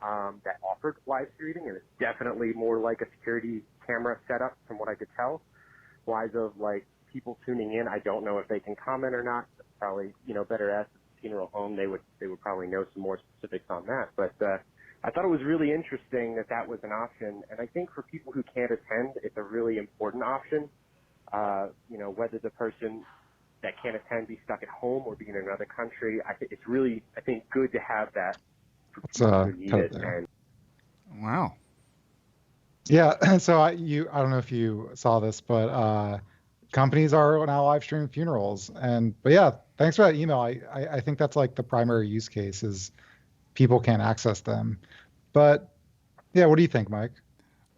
that offered live streaming, and it's definitely more like a security camera setup from what I could tell. Wise of, like, people tuning in, I don't know if they can comment or not. That's probably, you know, better ask the funeral home. They would probably know some more specifics on that. But I thought it was really interesting that was an option, and I think for people who can't attend, it's a really important option. You know, whether the person that can't attend be stuck at home or be in another country, I think it's really, good to have that for people who need it. And wow. Yeah, so I don't know if you saw this, but companies are now live streaming funerals, but yeah, thanks for that email. I think that's like the primary use case is people can't access them. But yeah, what do you think, Mike?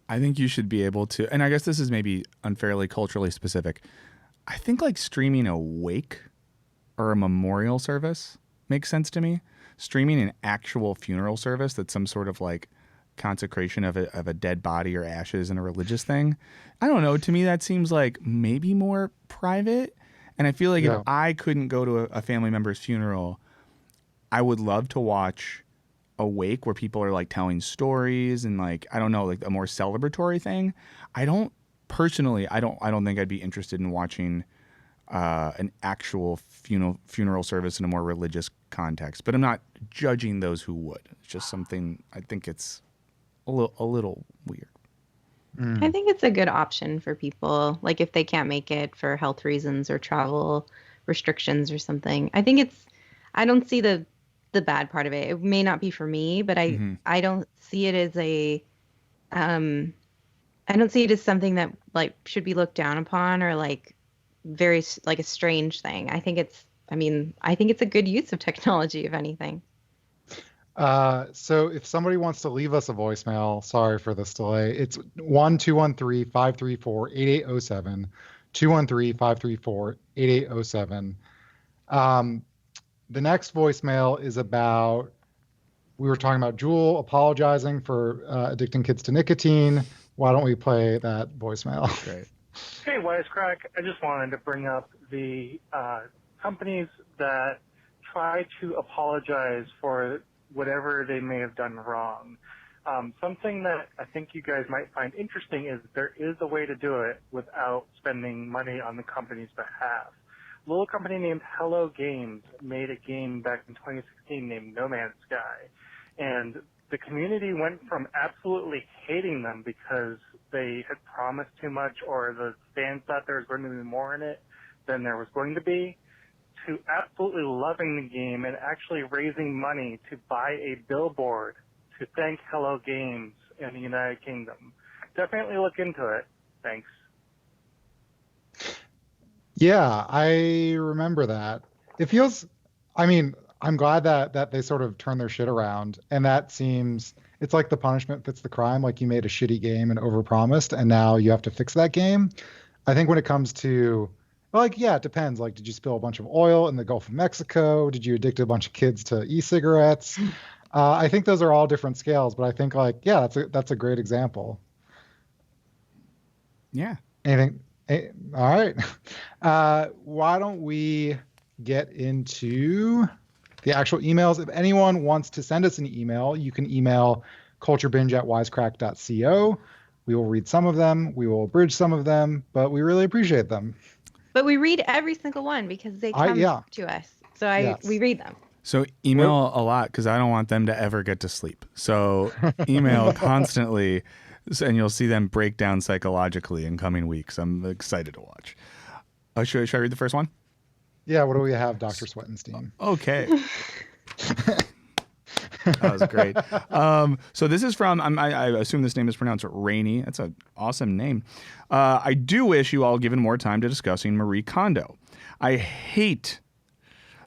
I think you should be able to, and I guess this is maybe unfairly culturally specific. I think like streaming a wake or a memorial service makes sense to me. Streaming an actual funeral service that's some sort of like consecration of a dead body or ashes in a religious thing. I don't know. To me, that seems like maybe more private. And I feel like if I couldn't go to a family member's funeral, I would love to watch a wake where people are like telling stories and like, I don't know, like a more celebratory thing. I don't think I'd be interested in watching an actual funeral service in a more religious context. But I'm not judging those who would. It's just something I think it's a little weird. I think it's a good option for people, like if they can't make it for health reasons or travel restrictions or something. I don't see the bad part of it. It may not be for me, but I don't see it as I don't see it as something that like should be looked down upon or like very like a strange thing. I think it's a good use of technology, if anything. So if somebody wants to leave us a voicemail, sorry for this delay, it's 1-213-534-8807, 213-534-8807. The next voicemail is about, we were talking about Jewel apologizing for addicting kids to nicotine. Why don't we play that voicemail? Great. Hey, Wisecrack. I just wanted to bring up the companies that try to apologize for whatever they may have done wrong. Something that I think you guys might find interesting is there is a way to do it without spending money on the company's behalf. A little company named Hello Games made a game back in 2016 named No Man's Sky. And the community went from absolutely hating them because they had promised too much or the fans thought there was going to be more in it than there was going to be, to absolutely loving the game and actually raising money to buy a billboard to thank Hello Games in the United Kingdom. Definitely look into it. Thanks. Yeah, I remember that. It feels, I'm glad that they sort of turn their shit around, and that seems, it's like the punishment fits the crime. Like you made a shitty game and overpromised, and now you have to fix that game. I think when it comes to, like, yeah, it depends. Like, did you spill a bunch of oil in the Gulf of Mexico? Did you addict a bunch of kids to e-cigarettes? I think those are all different scales, but I think, like, yeah, that's a great example. Yeah. Anything? All right. Why don't we get into the actual emails? If anyone wants to send us an email, you can email culturebinge@wisecrack.co. We will read some of them. We will abridge some of them, but we really appreciate them. But we read every single one because they come to us. So we read them. So email a lot because I don't want them to ever get to sleep. So email constantly, and you'll see them break down psychologically in coming weeks. I'm excited to watch. Should I read the first one? Yeah, what do we have, Dr. Swettenstein? Okay. That was great. So this is from, I assume this name is pronounced Rainy. That's an awesome name. I do wish you all given more time to discussing Marie Kondo. I hate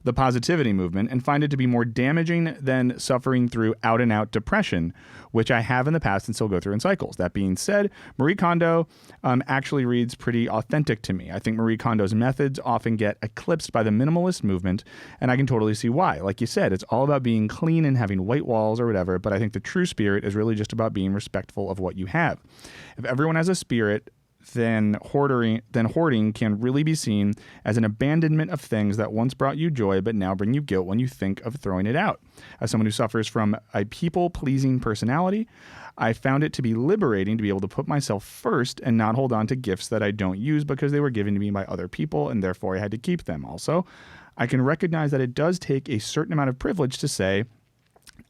the positivity movement and find it to be more damaging than suffering through out-and-out depression, which I have in the past and still go through in cycles. That being said, Marie Kondo actually reads pretty authentic to me. I think Marie Kondo's methods often get eclipsed by the minimalist movement, and I can totally see why. Like you said, it's all about being clean and having white walls or whatever, but I think the true spirit is really just about being respectful of what you have. If everyone has a spirit, then hoarding can really be seen as an abandonment of things that once brought you joy but now bring you guilt when you think of throwing it out. As someone who suffers from a people-pleasing personality, I found it to be liberating to be able to put myself first and not hold on to gifts that I don't use because they were given to me by other people and therefore I had to keep them. Also, I can recognize that it does take a certain amount of privilege to say,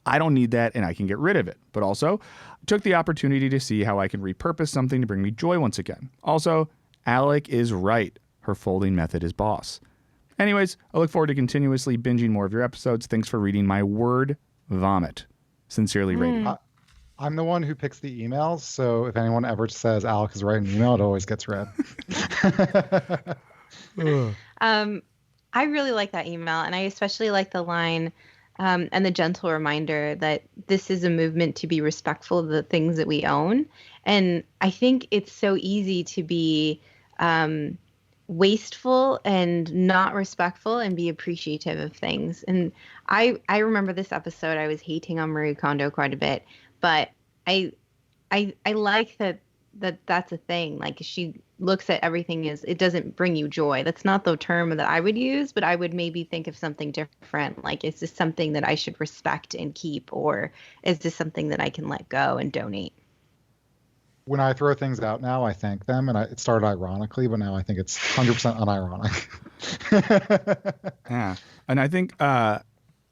I don't need that and I can get rid of it. But also, took the opportunity to see how I can repurpose something to bring me joy once again. Also, Alec is right. Her folding method is boss. Anyways, I look forward to continuously binging more of your episodes. Thanks for reading my word vomit. Sincerely, Rainy. I'm the one who picks the emails, so if anyone ever says Alec is right in an email, it always gets read. I really like that email, and I especially like the line and the gentle reminder that this is a movement to be respectful of the things that we own. And I think it's so easy to be wasteful and not respectful and be appreciative of things. And I remember this episode, I was hating on Marie Kondo quite a bit, but I like that's a thing. Like she looks at everything as it doesn't bring you joy. That's not the term that I would use, but I would maybe think of something different. Like, is this something that I should respect and keep, or is this something that I can let go and donate? when I throw things out now, I thank them, and it started ironically, but now I think it's 100% unironic. Yeah, and I think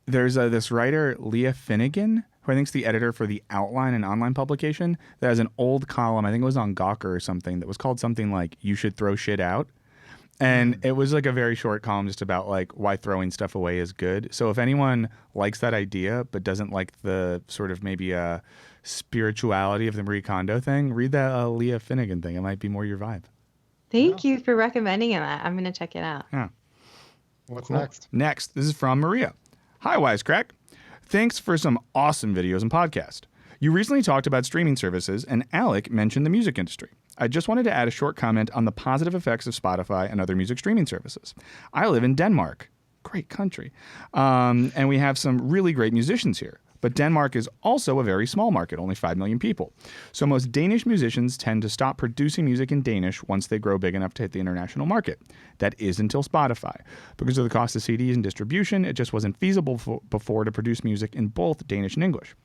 there's this writer, Leah Finnegan, who I think is the editor for The Outline, an online publication that has an old column. I think it was on Gawker or something that was called something like "You Should Throw Shit Out." And it was like a very short column just about like why throwing stuff away is good. So if anyone likes that idea but doesn't like the sort of maybe spirituality of the Marie Kondo thing, read that Leah Finnegan thing. It might be more your vibe. Thank you for recommending that. I'm going to check it out. Yeah. What's next? Next, this is from Maria. Hi, Wisecrack. Thanks for some awesome videos and podcast. You recently talked about streaming services, and Alec mentioned the music industry. I just wanted to add a short comment on the positive effects of Spotify and other music streaming services. I live in Denmark. Great country. And we have some really great musicians here. But Denmark is also a very small market, only 5 million people. So most Danish musicians tend to stop producing music in Danish once they grow big enough to hit the international market. That is until Spotify. Because of the cost of CDs and distribution, it just wasn't feasible before to produce music in both Danish and English.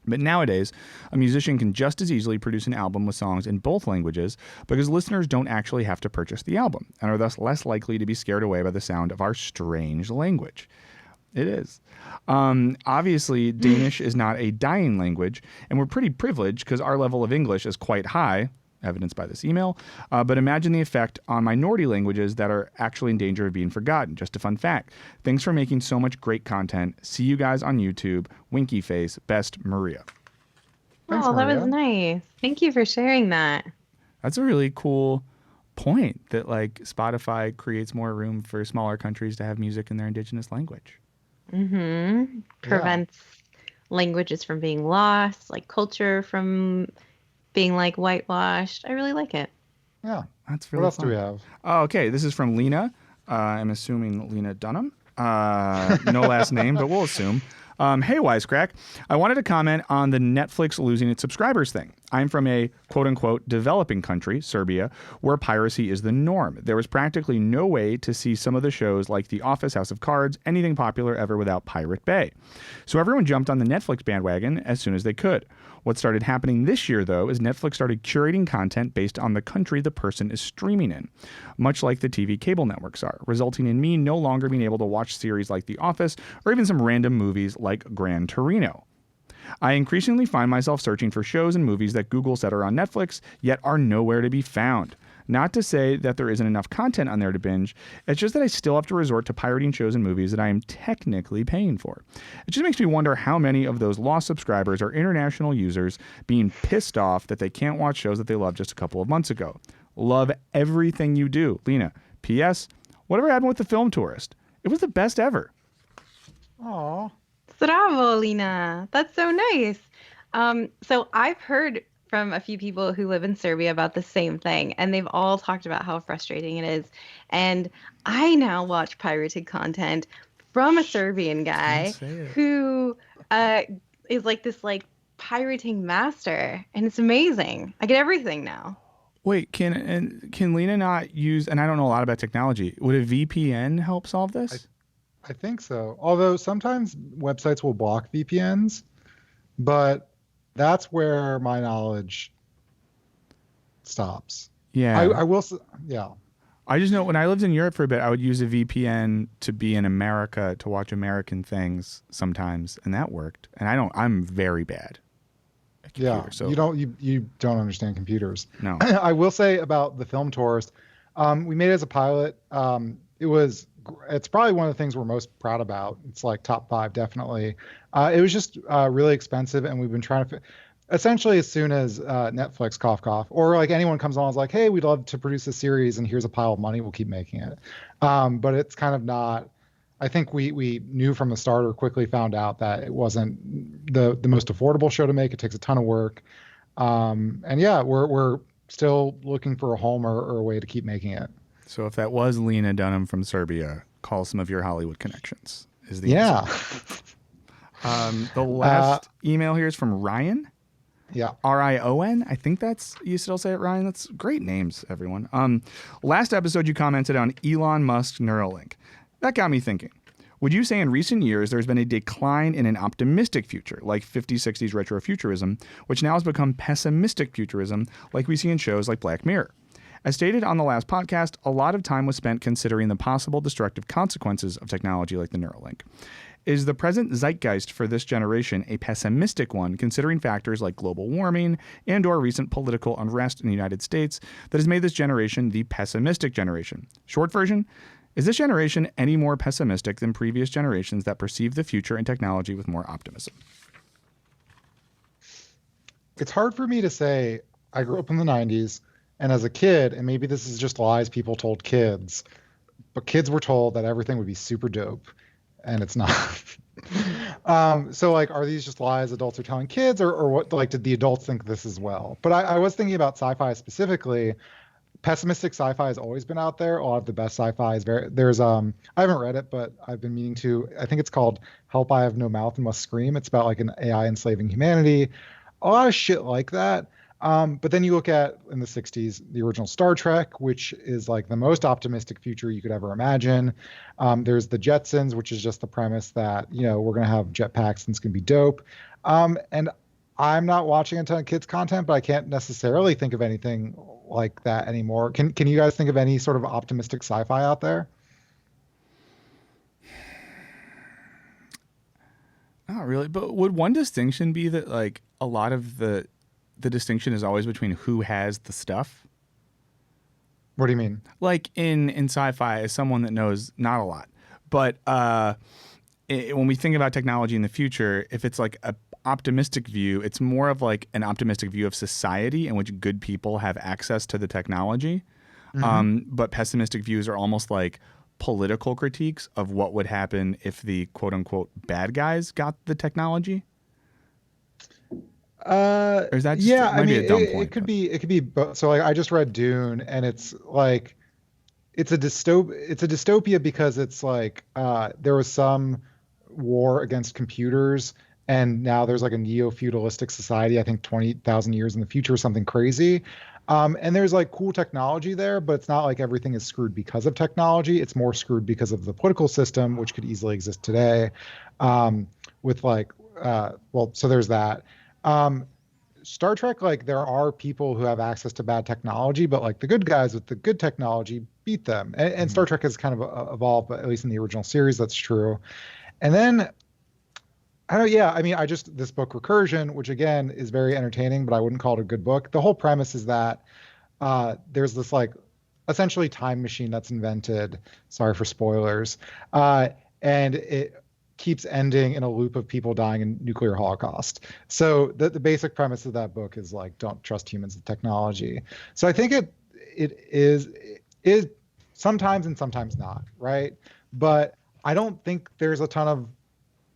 But nowadays, a musician can just as easily produce an album with songs in both languages because listeners don't actually have to purchase the album and are thus less likely to be scared away by the sound of our strange language. It is. Obviously, Danish is not a dying language, and we're pretty privileged because our level of English is quite high, evidenced by this email. But imagine the effect on minority languages that are actually in danger of being forgotten. Just a fun fact. Thanks for making so much great content. See you guys on YouTube. Winky face. Best, Maria. Thanks, Oh, that Maria. was nice. Thank you for sharing that. That's a really cool point that like Spotify creates more room for smaller countries to have music in their indigenous language. Mm-hmm. Prevents languages from being lost, like culture from being like whitewashed. I really like it. Yeah. That's really What else fun. do we have? Oh, okay. This is from Lena. I'm assuming Lena Dunham. No last name, but we'll assume. Hey, Wisecrack. I wanted to comment on the Netflix losing its subscribers thing. I'm from a quote-unquote developing country, Serbia, where piracy is the norm. There was practically no way to see some of the shows like The Office, House of Cards, anything popular ever without Pirate Bay. So everyone jumped on the Netflix bandwagon as soon as they could. What started happening this year, though, is Netflix started curating content based on the country the person is streaming in, much like the TV cable networks are, resulting in me no longer being able to watch series like The Office or even some random movies like Gran Torino. I increasingly find myself searching for shows and movies that Google said are on Netflix, yet are nowhere to be found. Not to say that there isn't enough content on there to binge, it's just that I still have to resort to pirating shows and movies that I am technically paying for. It just makes me wonder how many of those lost subscribers are international users being pissed off that they can't watch shows that they loved just a couple of months ago. Love everything you do. Lena, P.S. Whatever happened with The Film Tourist? It was the best ever. Aw. Bravo, Lena. That's so nice. So I've heard from a few people who live in Serbia about the same thing, and they've all talked about how frustrating it is. And I now watch pirated content from a Serbian guy who is like this like pirating master, and it's amazing. I get everything now. Wait, can Lena not use, and I don't know a lot about technology, would a VPN help solve this? I think so. Although sometimes websites will block VPNs, but that's where my knowledge stops. Yeah. I will. Yeah. I just know when I lived in Europe for a bit, I would use a VPN to be in America to watch American things sometimes, and that worked. And I'm very bad at Yeah. computers, so You don't understand computers. no. I will say about The Film Tourist, we made it as a pilot. It's probably one of the things we're most proud about. It's like top 5, definitely. It was just really expensive, and we've been trying to essentially as soon as Netflix cough, or like anyone comes on, is like, hey, we'd love to produce a series, and here's a pile of money, we'll keep making it. But it's kind of not. I think we knew from the start, or quickly found out that it wasn't the most affordable show to make. It takes a ton of work, and yeah, we're still looking for a home or a way to keep making it. So if that was Lena Dunham from Serbia, call some of your Hollywood connections. Is the answer. The last email here is from Ryan. Yeah. Rion. I think that's, you still say it, Ryan? That's great names, everyone. Last episode, you commented on Elon Musk's Neuralink. That got me thinking. Would you say in recent years there's been a decline in an optimistic future, like 50s, 60s retrofuturism, which now has become pessimistic futurism, like we see in shows like Black Mirror? As stated on the last podcast, a lot of time was spent considering the possible destructive consequences of technology like the Neuralink. Is the present zeitgeist for this generation a pessimistic one, considering factors like global warming and or recent political unrest in the United States that has made this generation the pessimistic generation? Short version, is this generation any more pessimistic than previous generations that perceive the future and technology with more optimism? It's hard for me to say. I grew up in the 90s, and as a kid, and maybe this is just lies people told kids, but kids were told that everything would be super dope, and it's not. So like, are these just lies adults are telling kids, or what? Like, did the adults think this as well? But I was thinking about sci-fi specifically. Pessimistic sci-fi has always been out there. A lot of the best sci-fi is there's I haven't read it, but I've been meaning to. I think it's called Help I Have No Mouth and Must Scream. It's about like an AI enslaving humanity. A lot of shit like that. But then you look at, in the 60s, the original Star Trek, which is like the most optimistic future you could ever imagine. There's the Jetsons, which is just the premise that, you know, we're going to have jetpacks and it's going to be dope. And I'm not watching a ton of kids content, but I can't necessarily think of anything like that anymore. Can you guys think of any sort of optimistic sci-fi out there? Not really, but would one distinction be that like a lot of the distinction is always between who has the stuff? What do you mean? Like in sci-fi, as someone that knows not a lot, but when we think about technology in the future, if it's like a optimistic view, it's more of like an optimistic view of society in which good people have access to the technology. But pessimistic views are almost like political critiques of what would happen if the quote unquote bad guys got the technology. Or is that just maybe a dumb point? It could be both. So like, I just read Dune, and it's like it's a dystopia because it's like there was some war against computers, and now there's like a neo-feudalistic society, I think 20,000 years in the future, something crazy. And there's like cool technology there, but it's not like everything is screwed because of technology. It's more screwed because of the political system, which could easily exist today. With like, so there's that. Star Trek, like there are people who have access to bad technology, but like the good guys with the good technology beat them. And Star Trek has kind of evolved, but at least in the original series, that's true. And then, this book Recursion, which again is very entertaining, but I wouldn't call it a good book. The whole premise is that there's this like essentially time machine that's invented. Sorry for spoilers. And it keeps ending in a loop of people dying in nuclear holocaust. So the basic premise of that book is like, don't trust humans with technology. So I think it is sometimes and sometimes not, right? But I don't think there's a ton of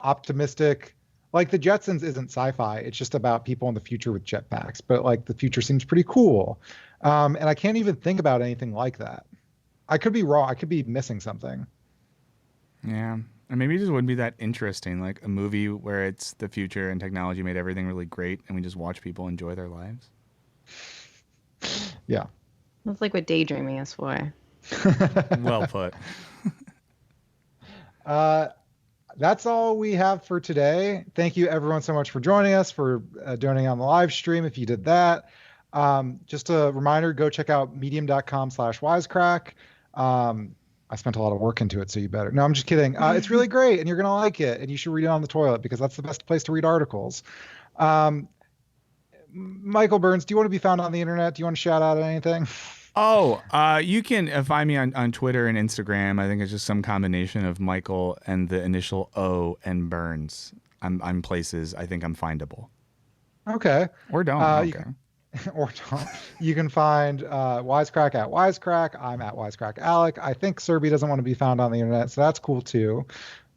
optimistic, like the Jetsons isn't sci-fi. It's just about people in the future with jetpacks, but like the future seems pretty cool. And I can't even think about anything like that. I could be wrong. I could be missing something. Yeah. And maybe it just wouldn't be that interesting, like a movie where it's the future and technology made everything really great and we just watch people enjoy their lives. Yeah. That's like what daydreaming is for. Well put. That's all we have for today. Thank you everyone so much for joining us, for donating on the live stream if you did that. Just a reminder, go check out medium.com/wisecrack. I spent a lot of work into it, so you better. No, I'm just kidding. It's really great, and you're going to like it, and you should read it on the toilet because that's the best place to read articles. Michael Burns, do you want to be found on the internet? Do you want to shout out anything? Oh, you can find me on Twitter and Instagram. I think it's just some combination of Michael and the initial O and Burns. I'm places I think I'm findable. Okay. Or don't. Okay. Or don't. You can find Wisecrack at Wisecrack. I'm at Wisecrack Alec. I think Serby doesn't want to be found on the internet, so that's cool too.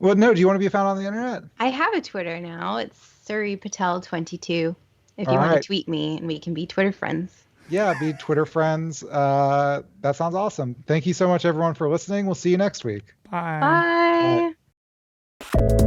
Well, no, do you want to be found on the internet? I have a Twitter now. It's Suri Patel 22. If you All want right. to tweet me, and we can be Twitter friends. Yeah, be Twitter friends. That sounds awesome. Thank you so much, everyone, for listening. We'll see you next week. Bye. Bye.